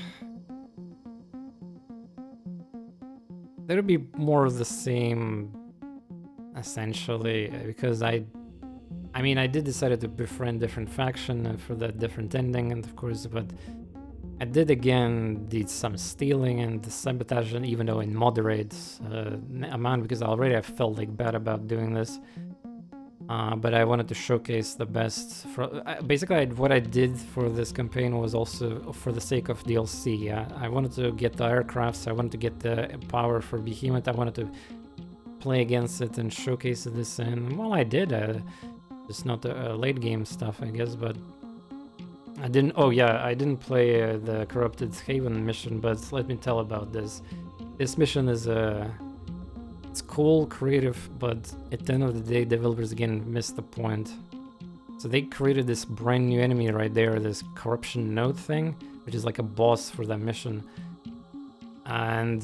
There would be more of the same, essentially, because I did decide to befriend different faction for that different ending, and of course, but I did some stealing and sabotage, even though in moderate amount, because already I felt like bad about doing this. But I wanted to showcase the best. Basically, what I did for this campaign was also for the sake of DLC. Yeah, I wanted to get the aircrafts. I wanted to get the power for Behemoth. I wanted to play against it and showcase this. And well, I did. Just not late game stuff, I guess. But I didn't. Oh yeah, I didn't play the Corrupted Haven mission. But let me tell about this. This mission is it's cool, creative, but at the end of the day, developers again missed the point. So they created this brand new enemy right there, this corruption node thing, which is like a boss for that mission. And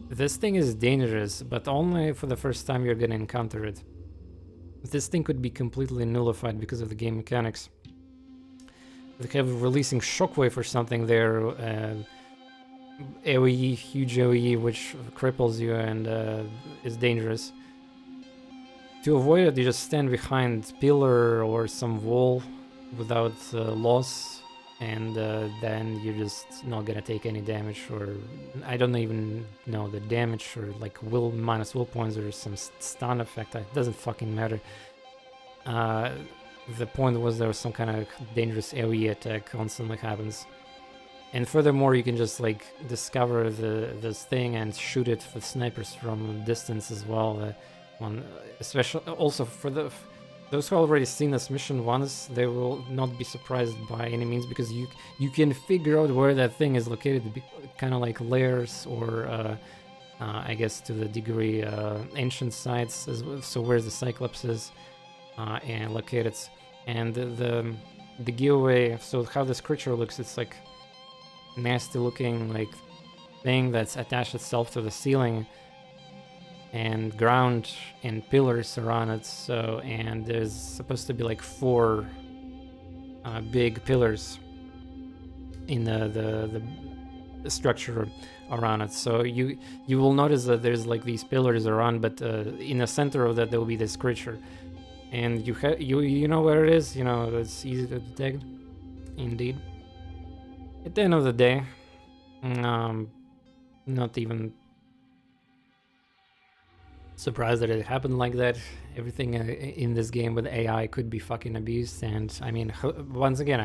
this thing is dangerous, but only for the first time you're gonna encounter it. This thing could be completely nullified because of the game mechanics. They have releasing shockwave or something there, AoE, huge AoE, which cripples you and is dangerous. To avoid it, you just stand behind pillar or some wall without loss, and then you're just not gonna take any damage, or I don't even know the damage, or like minus will points or some stun effect. It doesn't fucking matter. The point was there was some kind of dangerous AoE attack constantly happens. And furthermore, you can just like discover this thing and shoot it with snipers from distance as well. one, especially also for those who already seen this mission once. They will not be surprised by any means, because you can figure out where that thing is located, kind of like layers, or I guess to the degree ancient sites as well. So where the Cyclops is and located, and the giveaway. So how this creature looks, it's like nasty looking like thing that's attached itself to the ceiling and ground and pillars around it. So, and there's supposed to be like 4 big pillars in the structure around it. So you will notice that there's like these pillars around, but in the center of that there will be this creature, and you know where it is. You know, it's easy to detect. Indeed. At the end of the day, not even surprised that it happened like that. Everything in this game with AI could be fucking abused, and I mean, once again,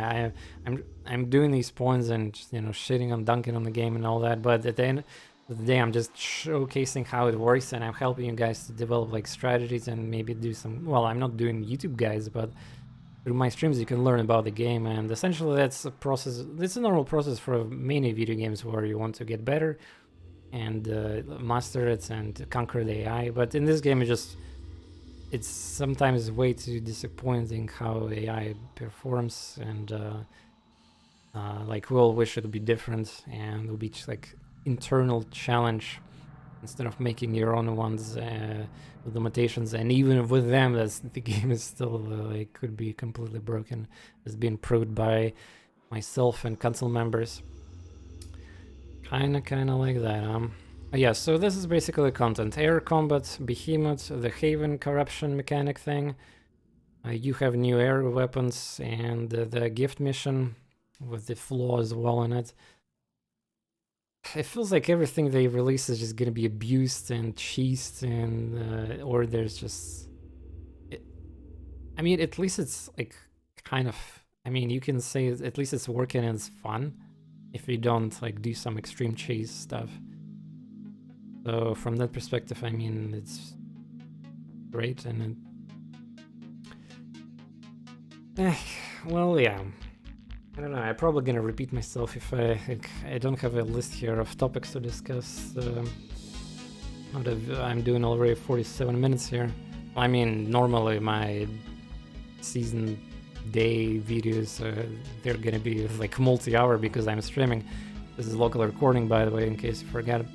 I'm doing these points and, you know, shitting on Duncan on the game and all that, but at the end of the day, I'm just showcasing how it works, and I'm helping you guys to develop like strategies and maybe do some. Well, I'm not doing YouTube guys, but through my streams you can learn about the game, and essentially that's a process. It's a normal process for many video games where you want to get better and master it and conquer the AI. But in this game, it's sometimes way too disappointing how AI performs, and like we all wish it would be different and it would be just like internal challenge instead of making your own ones with limitations. And even with them, the game is still like could be completely broken. It's been proved by myself and council members. Kinda like that. Yeah, so this is basically content. Air combat, behemoth, the haven corruption mechanic thing. You have new air weapons, and the gift mission with the flaw as well in it. It feels like everything they release is just gonna be abused and cheesed, and or there's just I mean, at least it's like kind of, I mean, you can say at least it's working and it's fun if you don't like do some extreme cheese stuff. So from that perspective, I mean, it's great. And well, yeah, I don't know, I'm probably gonna repeat myself if I don't have a list here of topics to discuss. I'm doing already 47 minutes here. I mean, normally my season day videos, they're gonna be like multi-hour because I'm streaming. This is local recording, by the way, in case you forgot.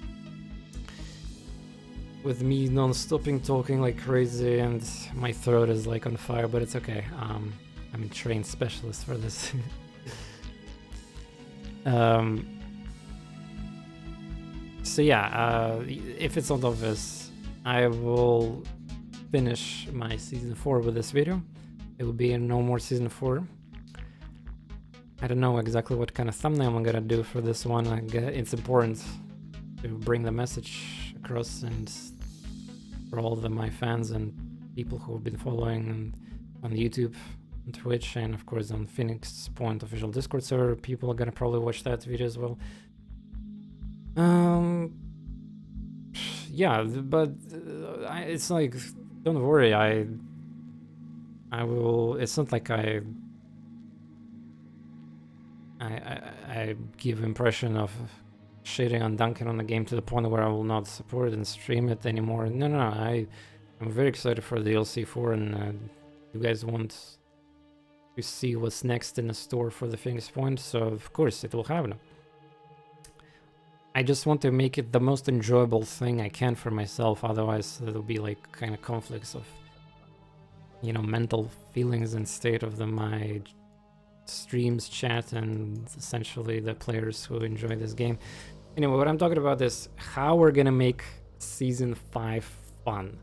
With me non-stopping talking like crazy, and my throat is like on fire, but it's okay. I'm a trained specialist for this. So yeah, if it's not obvious, I will finish my season 4 with this video. It will be no more season 4. I don't know exactly what kind of thumbnail I'm gonna do for this one. It's important to bring the message across, and for all of my fans and people who have been following on YouTube, on Twitch, and of course on Phoenix Point official Discord server, people are gonna probably watch that video as well. Yeah, but it's like, don't worry, I will. It's not like I give impression of shitting on Duncan on the game to the point where I will not support and stream it anymore. No, I'm very excited for the DLC 4, and you guys want to see what's next in the store for the Phoenix Point, so of course it will happen. I just want to make it the most enjoyable thing I can for myself, otherwise it'll be like kind of conflicts of, you know, mental feelings and state of my streams, chat, and essentially the players who enjoy this game. Anyway, what I'm talking about is how we're gonna make season 5 fun.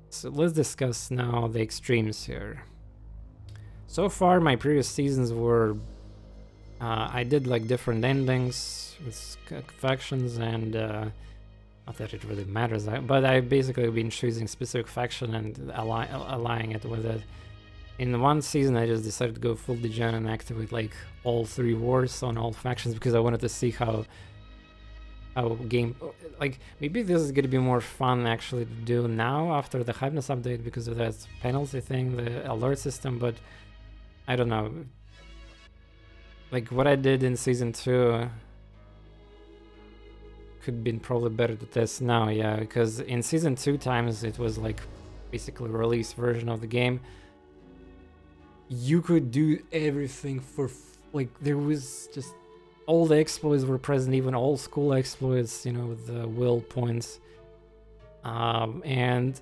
So let's discuss now the extremes here. So far, my previous seasons were I did like different endings with factions, and not that it really matters, but I've basically been choosing specific faction and aligning it with it. In one season, I just decided to go full degen and activate like all 3 wars on all factions, because I wanted to see how how game, like maybe this is gonna be more fun actually to do now after the Hypness update because of that penalty thing, the alert system, but I don't know. Like what I did in season 2 could been probably better to test now, yeah, because in season 2 times it was like basically released version of the game. You could do everything for like there was just all the exploits were present, even old school exploits, you know, with the will points. And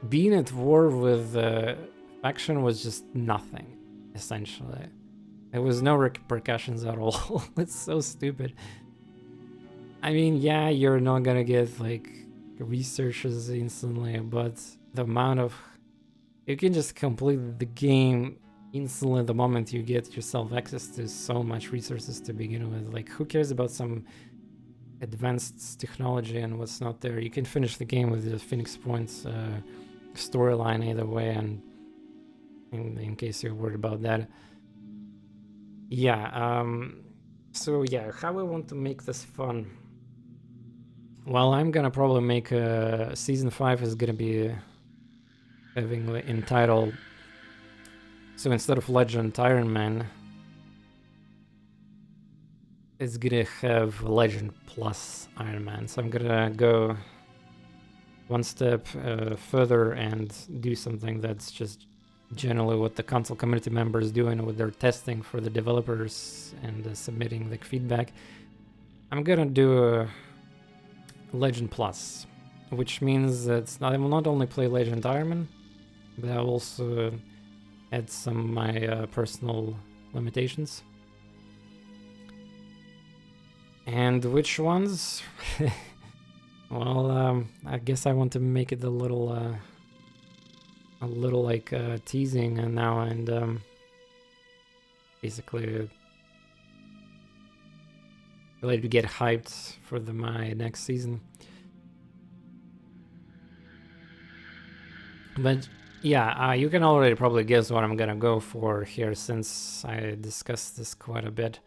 being at war with the faction was just nothing, essentially. There was no repercussions at all. It's so stupid. I mean, yeah, you're not gonna get like researches instantly, but the amount of you can just complete the game instantly the moment you get yourself access to so much resources to begin with. Like, who cares about some advanced technology and what's not there? You can finish the game with the Phoenix Points storyline either way, and in case you're worried about that. Yeah, so yeah, how I want to make this fun? Well, I'm gonna probably make season 5 is gonna be having entitled, so instead of Legend Ironman, it's gonna have Legend plus Ironman. So I'm gonna go one step further and do something that's just generally what the console community members doing with their testing for the developers and submitting the feedback. I'm gonna do a Legend Plus, which means that I will not only play Legend Ironman, but I'll also add some of my personal limitations. And which ones? Well, I guess I want to make it a little like teasing now, and basically really to get hyped for my next season. But yeah, you can already probably guess what I'm gonna go for here, since I discussed this quite a bit.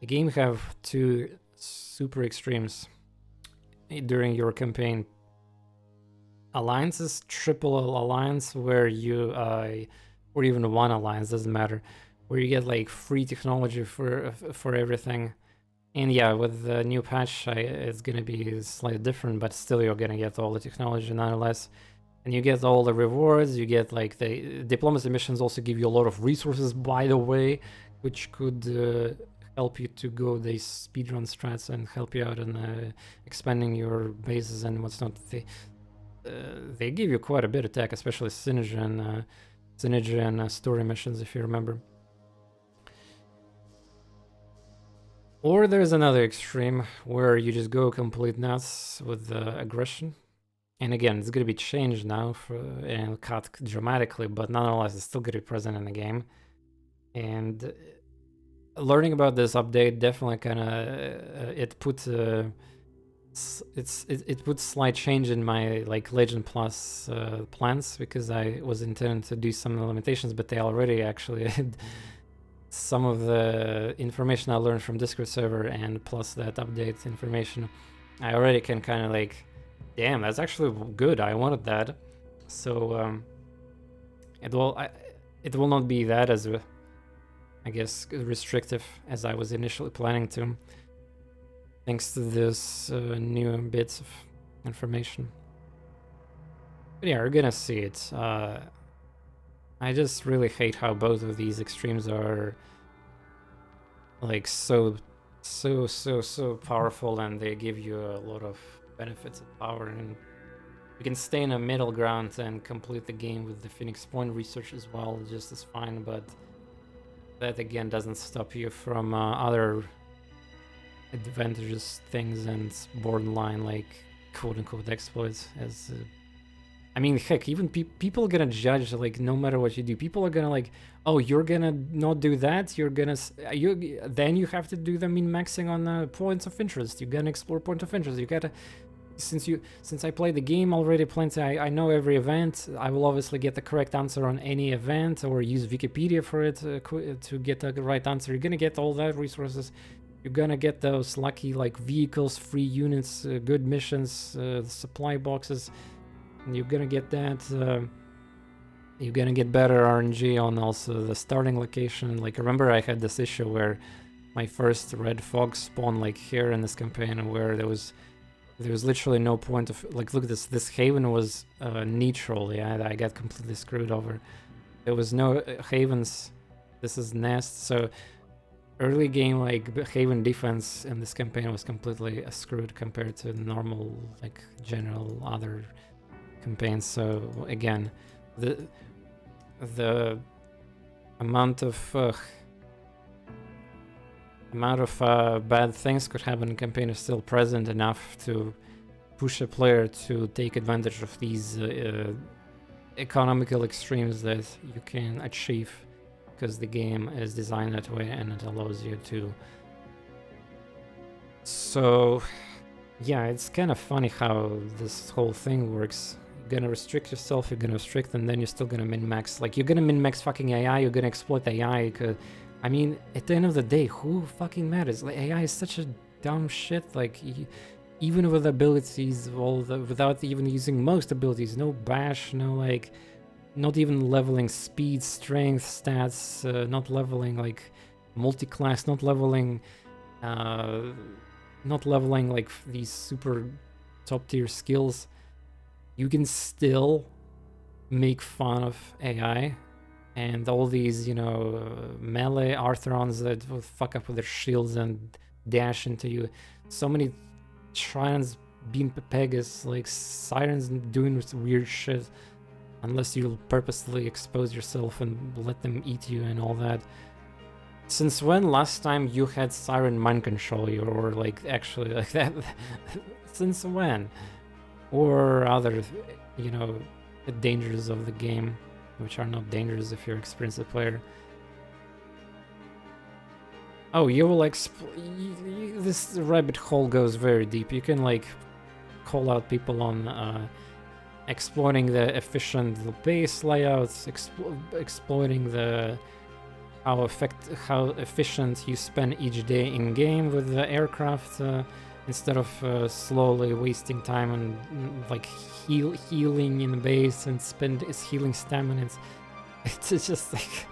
The game have 2 super extremes during your campaign. Alliances, triple alliance, where you or even one alliance, doesn't matter, where you get like free technology for everything. And yeah, with the new patch, it's gonna be slightly different, but still you're gonna get all the technology nonetheless. And you get all the rewards, you get like the diplomacy missions also give you a lot of resources, by the way, which could help you to go these speedrun strats and help you out in expanding your bases and what's not. They give you quite a bit of tech, especially synergy and story missions, if you remember. Or there's another extreme where you just go complete nuts with aggression. And again, it's going to be changed now and cut dramatically, but nonetheless, it's still going to be present in the game. And learning about this update definitely kind of it puts slight change in my like Legend Plus plans, because I was intending to do some limitations, but they already actually had some of the information I learned from Discord server and plus that update information. I already can kind of like, damn, that's actually good. I wanted that. So it will not be that as I guess restrictive as I was initially planning to, thanks to this new bits of information. But yeah, we're gonna see it. I just really hate how both of these extremes are like so powerful, and they give you a lot of benefits of power, and you can stay in a middle ground and complete the game with the Phoenix Point research as well, just as fine, but that again doesn't stop you from other advantageous things and borderline like quote-unquote exploits. As I mean, heck, even people are gonna judge, like, no matter what you do. People are gonna like, oh, you're gonna not do that, you're gonna then you have to do the min-maxing on points of interest. You're gonna explore point of interest. You gotta, since I play the game already plenty, I know every event. I will obviously get the correct answer on any event, or use Wikipedia for it to get the right answer. You're gonna get all that resources. you're gonna get those lucky like vehicles, free units, good missions, supply boxes, and you're gonna get that. You're gonna get better RNG on also the starting location. Like, remember I had this issue where my first red fog spawned like here in this campaign, where there was literally no point of, like, look at this haven was neutral. Yeah, I got completely screwed over. There was no havens. This is nest. So early game, like, haven defense in this campaign was completely screwed compared to normal, like, general other campaigns. So again, the amount of bad things could happen in a campaign is still present enough to push a player to take advantage of these economical extremes that you can achieve, because the game is designed that way and it allows you to. So yeah, it's kind of funny how this whole thing works. You're gonna restrict yourself, you're gonna restrict, and then you're still gonna min-max. Like, you're gonna min-max fucking AI, you're gonna exploit AI, cause, I mean, at the end of the day, who fucking matters? Like, AI is such a dumb shit, like, even with abilities, without even using most abilities, no bash, no, like, not even leveling speed, strength, stats, not leveling, like, multi-class, not leveling, like, these super top-tier skills. You can still make fun of AI and all these, you know, melee Arthrons that will fuck up with their shields and dash into you. So many Shrines, Beam Pegasus, like Sirens doing weird shit, unless you purposely expose yourself and let them eat you and all that. Since when last time you had Siren mind control you, or like actually like that? Since when? Or other, you know, the dangers of the game, which are not dangerous if you're an experienced player. Oh, you will this rabbit hole goes very deep. You can like call out people on exploiting the efficient base layouts, exploiting the how efficient you spend each day in game with the aircraft. Instead of slowly wasting time and like healing in the base and spend its healing stamina. It's just like,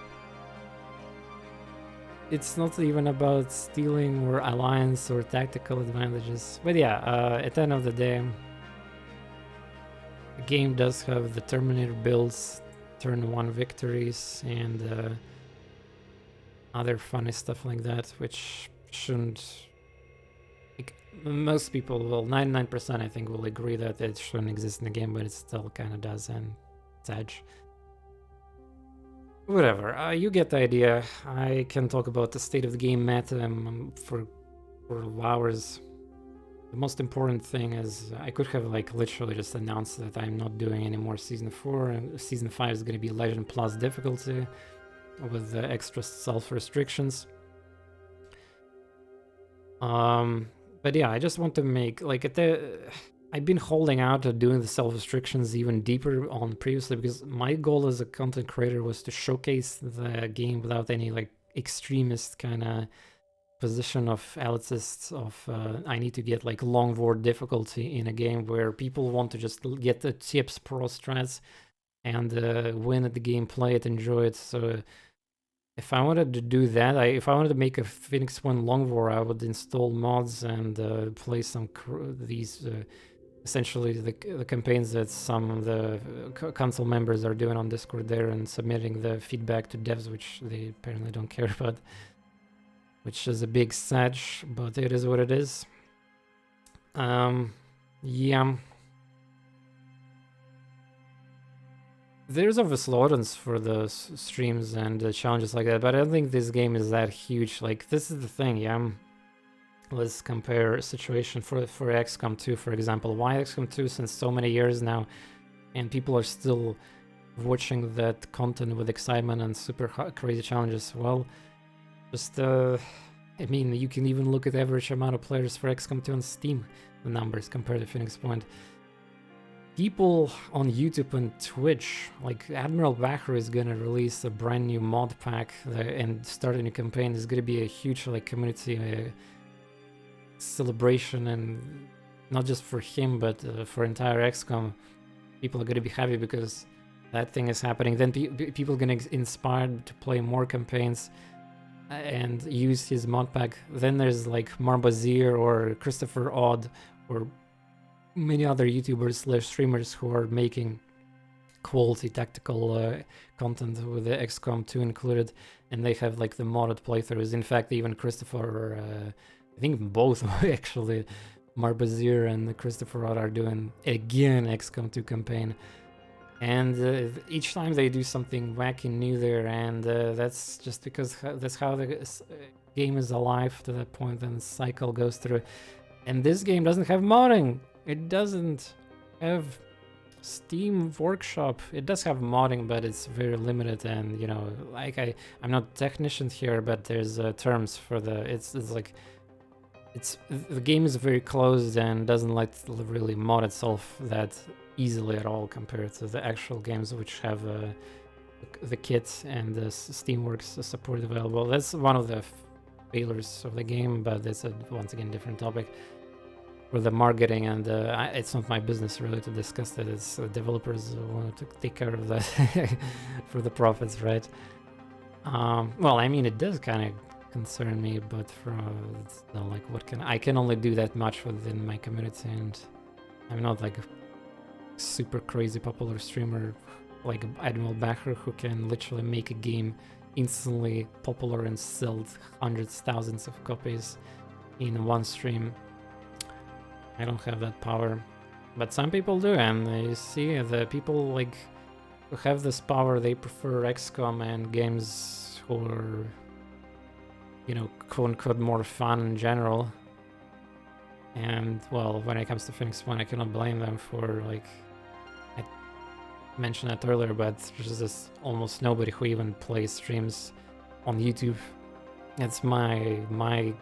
it's not even about stealing or alliance or tactical advantages. But yeah, at the end of the day, the game does have the Terminator builds, turn 1 victories, and other funny stuff like that, which shouldn't. Most people will, 99% I think, will agree that it shouldn't exist in the game, but it still kind of does, and it's edge. Whatever, you get the idea. I can talk about the state of the game meta for hours. The most important thing is I could have like literally just announced that I'm not doing any more Season 4, and Season 5 is going to be Legend Plus difficulty with the extra self-restrictions. But yeah, I just want to make, like, I've been holding out to doing the self-restrictions even deeper on previously, because my goal as a content creator was to showcase the game without any, like, extremist kind of position of elitists of, I need to get, like, long war difficulty in a game where people want to just get the tips, pro strats, and win at the game, play it, enjoy it. So if I wanted to do that, if I wanted to make a Phoenix 1 Long War, I would install mods and play some these essentially the campaigns that some of the council members are doing on Discord there, and submitting the feedback to devs, which they apparently don't care about, which is a big satch, but it is what it is. Yeah. There's obviously audience for the streams and challenges like that, but I don't think this game is that huge. Like, this is the thing, yeah. Let's compare a situation for XCOM 2, for example. Why XCOM 2 since so many years now, and people are still watching that content with excitement and super crazy challenges? Well, just, I mean, you can even look at the average amount of players for XCOM 2 on Steam, the numbers compared to Phoenix Point. People on YouTube and Twitch, like Admiral Bacher is gonna release a brand new mod pack and start a new campaign. There's gonna be a huge like community celebration, and not just for him, but for entire XCOM. People are gonna be happy because that thing is happening. Then people are gonna get inspired to play more campaigns and use his mod pack. Then there's like Marbazir or Christopher Odd or many other YouTubers / streamers who are making quality tactical content with the XCOM 2 included, and they have like the modded playthroughs. In fact, even Christopher, I think both actually, Marbazir and Christopher Odd are doing again XCOM 2 campaign. And each time they do something wacky new there, and that's just because that's how the game is alive to that point, and the cycle goes through. And this game doesn't have modding. It doesn't have Steam Workshop. It does have modding, but it's very limited. And you know, like I'm not a technician here, but there's terms for the. It's like the game is very closed and doesn't like to really mod itself that easily at all compared to the actual games which have the kit and the Steamworks support available. That's one of the failures of the game, but it's a once again different topic for the marketing, and it's not my business really to discuss that. It's developers who want to take care of that for the profits, right? Well, I mean, it does kind of concern me, but it's not like I can only do that much within my community, and I'm not like a super crazy popular streamer like Admiral Bacher who can literally make a game instantly popular and sell hundreds, thousands of copies in one stream. I don't have that power, but some people do, and you see the people like who have this power, they prefer XCOM and games who are, you know, quote unquote more fun in general. And well, when it comes to Phoenix Point, I cannot blame them for, like, I mentioned that earlier, but there's just almost nobody who even plays streams on YouTube. It's my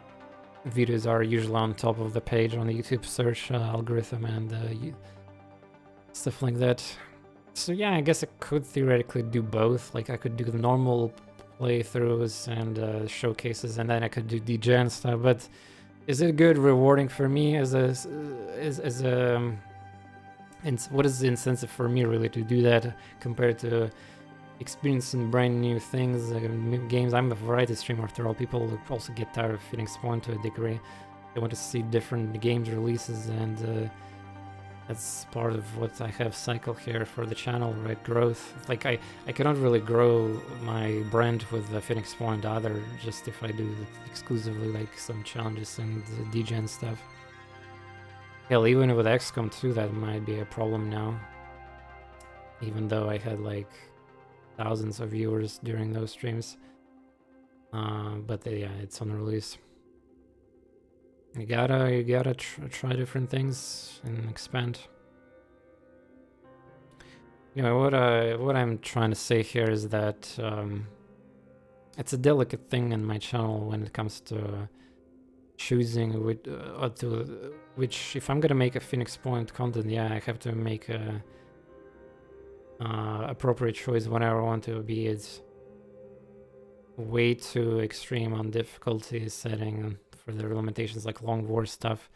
videos are usually on top of the page on the YouTube search algorithm and stuff like that. So yeah, I guess I could theoretically do both. Like I could do the normal playthroughs and showcases, and then I could do DGen stuff, but is it good, rewarding for me as a and what is the incentive for me really to do that compared to experiencing brand new things, games? I'm a variety streamer after all. People also get tired of Phoenix Point to a degree. They want to see different games releases, and that's part of what I have cycle here for the channel, right? Growth. Like I cannot really grow my brand with Phoenix Point either, just if I do exclusively like some challenges and DGen stuff. Hell, even with XCOM 2, that might be a problem now. Even though I had like thousands of viewers during those streams. But yeah, it's on release. You gotta try different things and expand. You know, what I'm trying to say here is that it's a delicate thing in my channel when it comes to choosing which if I'm gonna make a Phoenix Point content, yeah, I have to make a appropriate choice whenever I want to be. It's way too extreme on difficulty setting for the limitations, like Long War stuff.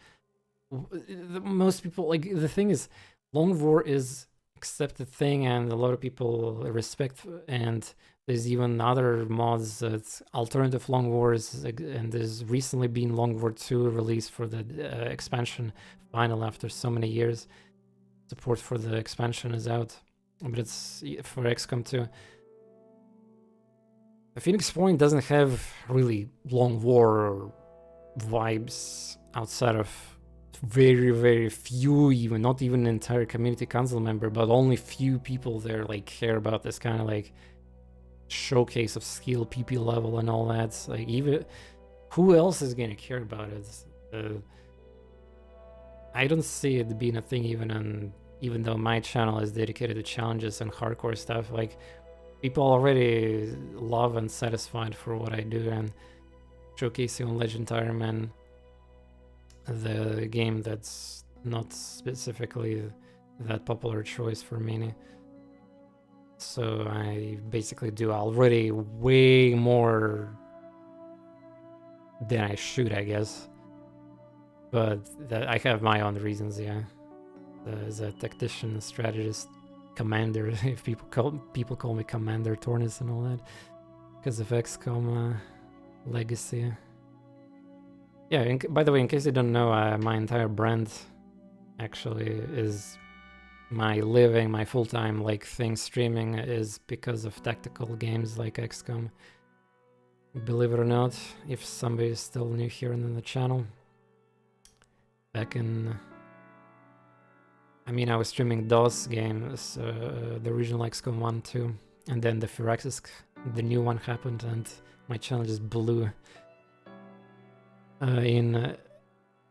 Most people, like, the thing is, Long War is accepted thing and a lot of people respect, and there's even other mods that's alternative Long Wars, and there's recently been Long War 2 released for the expansion final after so many years. Support for the expansion is out, but it's for XCOM 2. The Phoenix Point doesn't have really Long War vibes outside of very, very few, even not even an entire community council member, but only few people there like care about this kind of like showcase of skill, PP level and all that. It's like, even who else is gonna care about it? I don't see it being a thing even though my channel is dedicated to challenges and hardcore stuff. Like, people already love and satisfied for what I do, and showcasing on Legend Ironman, the game that's not specifically that popular choice for many. So I basically do already way more than I should, I guess. but I have my own reasons. Yeah, as a tactician, strategist, commander. If people call me Commander TorNis and all that, because of XCOM Legacy. Yeah. By the way, in case you don't know, my entire brand actually is my living, my full-time like thing streaming is because of tactical games like XCOM. Believe it or not, if somebody is still new here in the channel, back in, I mean, I was streaming DOS games, the original XCOM 1, 2, and then the Firaxis, the new one happened, and my channel just blew in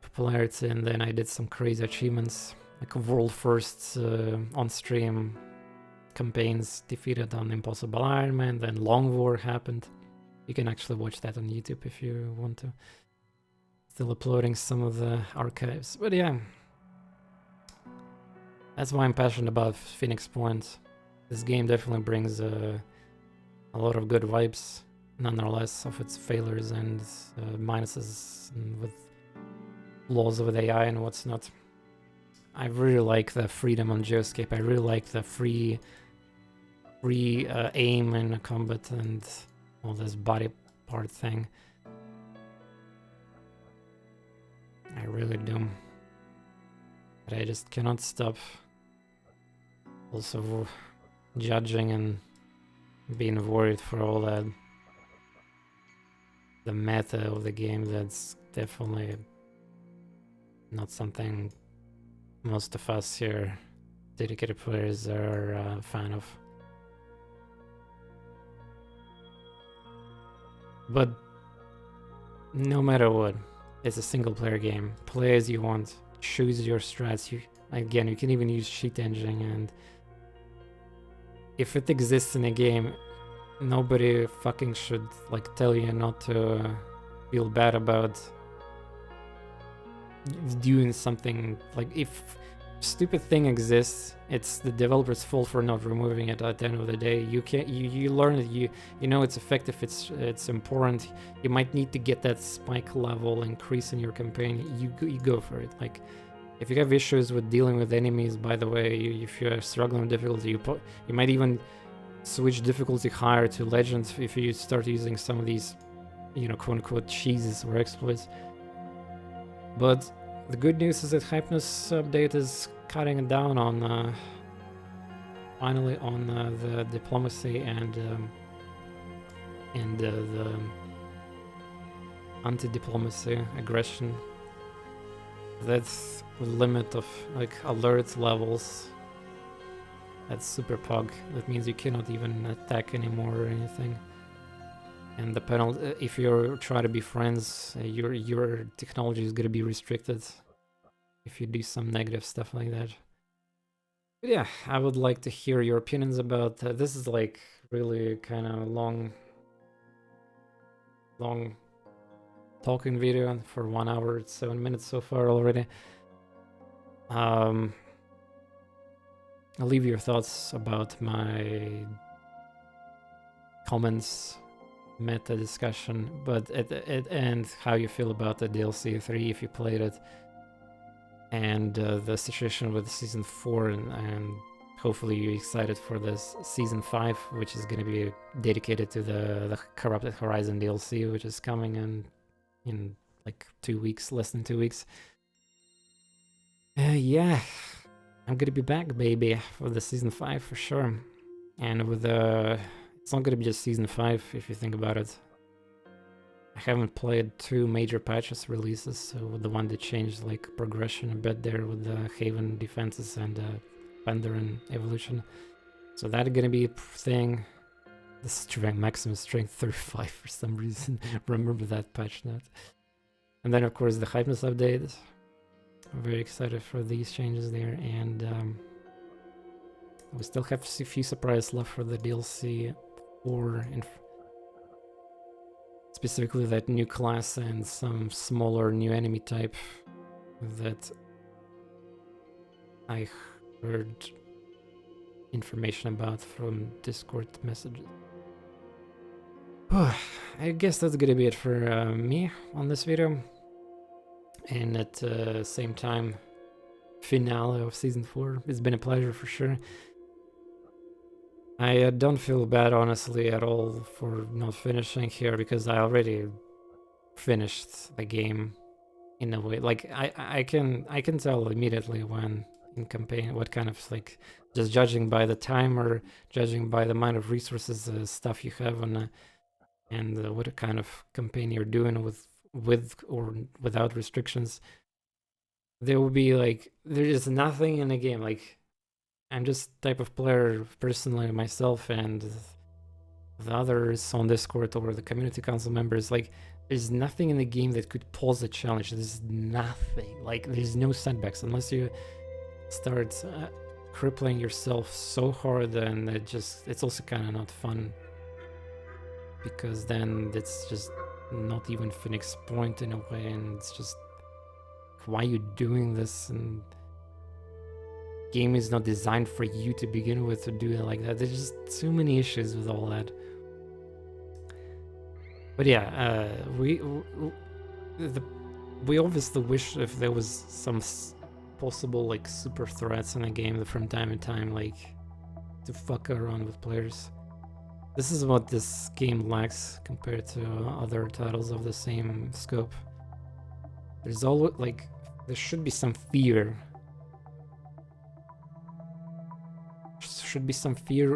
popularity, and then I did some crazy achievements, like world firsts on stream campaigns, defeated on Impossible Ironman, then Long War happened. You can actually watch that on YouTube if you want to. Still uploading some of the archives, but yeah, that's why I'm passionate about Phoenix Point. This game definitely brings a lot of good vibes, nonetheless of its failures and minuses, and with flaws with AI and what's not. I really like the freedom on Geoscape. I really like the free aim in combat and all this body part thing. I really do. But I just cannot stop also judging and being worried for all that. The meta of the game, that's definitely not something most of us here, dedicated players, are a fan of. But no matter what, it's a single player game. Play as you want, choose your strats. Again, you can even use cheat engine, and if it exists in a game, nobody fucking should like tell you not to feel bad about doing something. Like, if stupid thing exists, it's the developer's fault for not removing it. At the end of the day, you learn that you know it's effective, it's important. You might need to get that spike level increase in your campaign. You go for it. Like, if you have issues with dealing with enemies, by the way, if you're struggling with difficulty, you might even switch difficulty higher to legend if you start using some of these, you know, quote unquote cheeses or exploits. But the good news is that Hypnos update is cutting it down on finally on the diplomacy and the anti-diplomacy aggression. That's the limit of like alert levels. That's super pug. That means you cannot even attack anymore or anything. And the penalty, if you try to be friends, your technology is gonna be restricted if you do some negative stuff like that. But yeah, I would like to hear your opinions about this. Is like really kind of long talking video for 1 hour and 7 minutes so far already. I'll leave your thoughts about my comments, meta discussion, but and how you feel about the DLC 3 if you played it, and the situation with season 4, and hopefully you're excited for this season 5, which is going to be dedicated to the Corrupted Horizon DLC, which is coming in like 2 weeks, less than 2 weeks. Yeah, I'm gonna be back, baby, for the season 5 for sure. And with it's not gonna be just season 5 if you think about it. I haven't played 2 major patches releases, so with the one that changed like progression a bit there with the Haven defenses and Pandaren evolution. So that's gonna be a thing. The strength, maximum strength 35 for some reason. Remember that patch note. And then of course the Hypnos update. I'm very excited for these changes there, and we still have a few surprises left for the DLC 4, and specifically that new class and some smaller new enemy type that I heard information about from Discord messages. I guess that's gonna be it for me on this video. and at the same time, finale of season 4. It's been a pleasure for sure. I don't feel bad, honestly, at all for not finishing here, because I already finished the game in a way. Like I can tell immediately when in campaign what kind of, like, just judging by the time or judging by the amount of resources stuff you have on and what kind of campaign you're doing with or without restrictions. There will be like, there's nothing in the game, like, I'm just type of player personally myself and the others on Discord or the community council members, like, there's nothing in the game that could pose a challenge. There's nothing. Like, there's no setbacks unless you start crippling yourself so hard, and it's also kind of not fun, because then it's just not even Phoenix Point in a way, and it's just, why are you doing this? And game is not designed for you to begin with to do it like that. There's just too many issues with all that. But yeah, we obviously wish if there was some possible, like, super threats in the game from time to time, like, to fuck around with players. This is what this game lacks compared to other titles of the same scope. There's always, like, there should be some fear.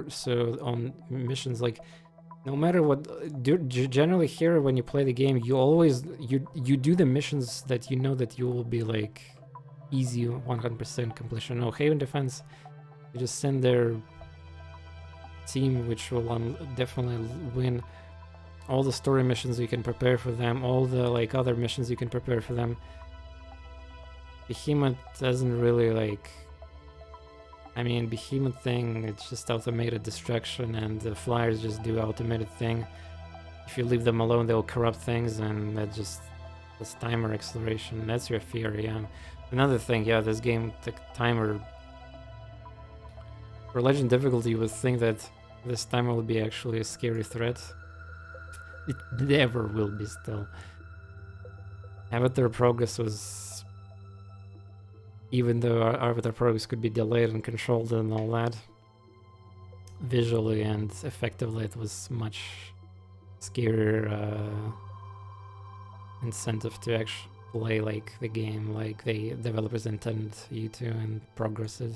So on missions, like, no matter what, generally here when you play the game, you always you do the missions that you know that you will be like easy 100% completion. No, Haven Defense, you just send their team, which will definitely win. All the story missions you can prepare for them, all the, like, other missions you can prepare for them. Behemoth doesn't really, like, I mean, Behemoth thing, it's just automated destruction, and the flyers just do automated thing. If you leave them alone, they'll corrupt things, and that just, this timer acceleration, that's your fear, yeah. Another thing, yeah, this game, the timer, for Legend difficulty, you would think that this timer will be actually a scary threat. It never will be still. Avatar progress was, even though our Avatar progress could be delayed and controlled and all that, visually and effectively it was much scarier incentive to actually play like the game like the developers intended you to and progress it.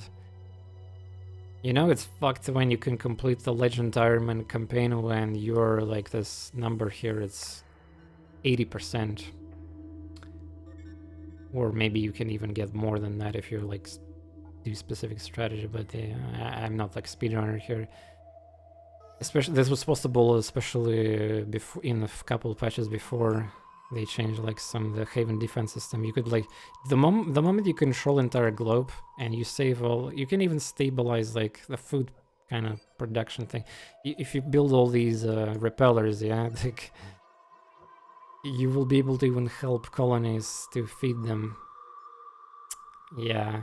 You know, it's fucked when you can complete the Legend Ironman campaign when you're like this number here, it's 80%. Or maybe you can even get more than that if you like do specific strategy, but I'm not like speedrunner here. Especially this was possible, especially before in a couple of patches before they changed like some of the Haven defense system. You could like the moment you control entire globe and you save all, you can even stabilize like the food kind of production thing. If you build all these repellers, yeah, like you will be able to even help colonies to feed them. Yeah.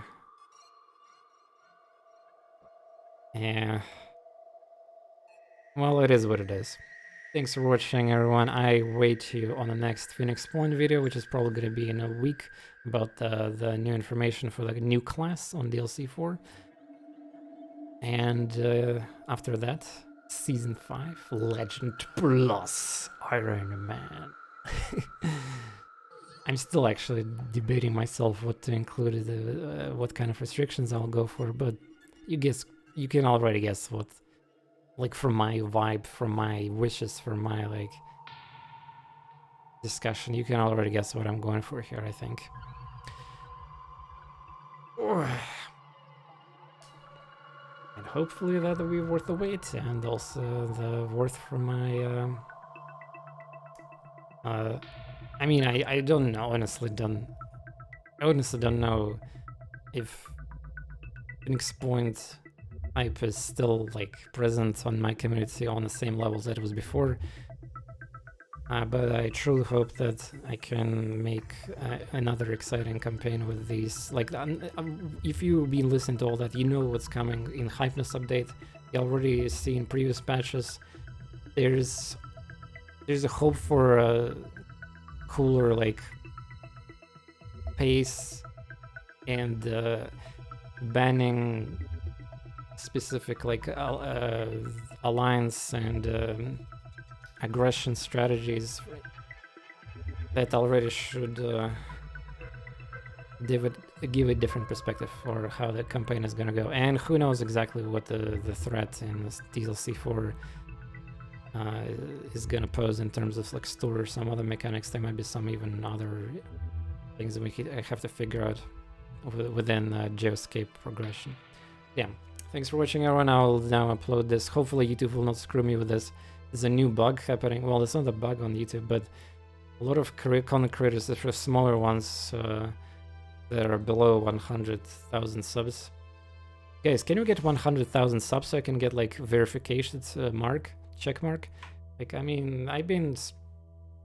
Yeah. Well, it is what it is. Thanks for watching, everyone. I wait you on the next Phoenix Point video, which is probably going to be in a week, about the new information for the new class on DLC 4. And after that, Season 5, Legend Plus Ironman. I'm still actually debating myself what to include, what kind of restrictions I'll go for, but you can already guess what, like, from my vibe, from my wishes, from my like discussion, you can already guess what I'm going for here, I think. And hopefully that will be worth the wait, and also the worth for my I mean, I don't know, honestly don't know if Phoenix Point hype is still like present on my community on the same levels that it was before. But I truly hope that I can make another exciting campaign with these. Like, if you've been listening to all that, you know what's coming in Hypeness update. You already see in previous patches. There's a hope for a cooler, like, pace and banning specific like alliance and aggression strategies that already should give a different perspective for how the campaign is gonna go. And who knows exactly what the threat in this DLC 4 is gonna pose in terms of like store or some other mechanics. There might be some even other things that I have to figure out within Geoscape progression. Yeah, thanks for watching, everyone. I'll now upload this. Hopefully YouTube will not screw me with this. There's a new bug happening. Well, it's not a bug on YouTube, but a lot of content creators, especially smaller ones, that are below 100,000 subs. Guys, can you get 100,000 subs so I can get like verification check mark? Like, I mean, I've been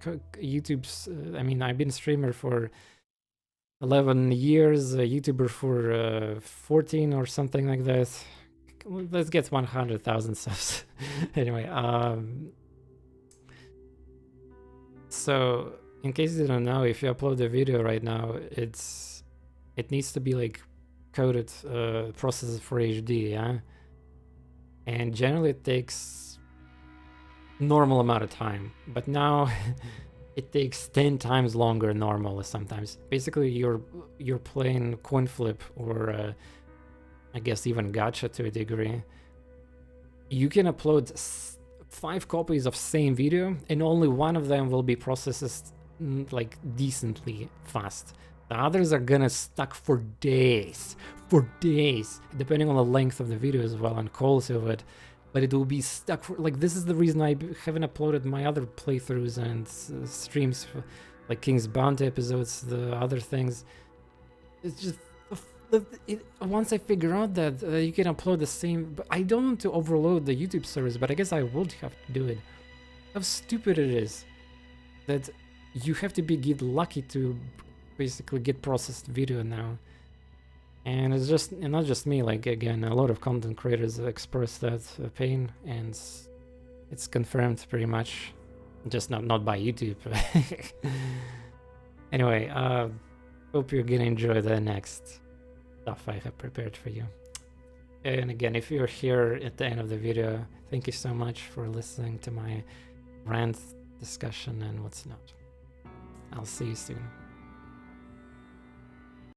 I've been streamer for 11 years, a YouTuber for 14 or something like that. Let's get 100,000 subs. Anyway, so in case you don't know, if you upload a video right now, it needs to be like coded, processed for HD, yeah? And generally it takes normal amount of time, but now it takes 10 times longer normal sometimes. Basically, you're playing coin flip or I guess even gacha to a degree. You can upload 5 copies of same video and only one of them will be processed like decently fast. The others are gonna stuck for days, depending on the length of the video as well and quality of it. But it will be stuck for, like, this is the reason I haven't uploaded my other playthroughs and streams, like King's Bounty episodes, the other things. It's just, once I figure out that you can upload the same, but I don't want to overload the YouTube service, but I guess I would have to do it. How stupid it is that you have to get lucky to basically get processed video now. And it's just not just me, like, again, a lot of content creators express that pain, and it's confirmed pretty much, just not by YouTube. Anyway, hope you're gonna enjoy the next stuff I have prepared for you. And again, if you're here at the end of the video, thank you so much for listening to my rant, discussion, and what's not. I'll see you soon.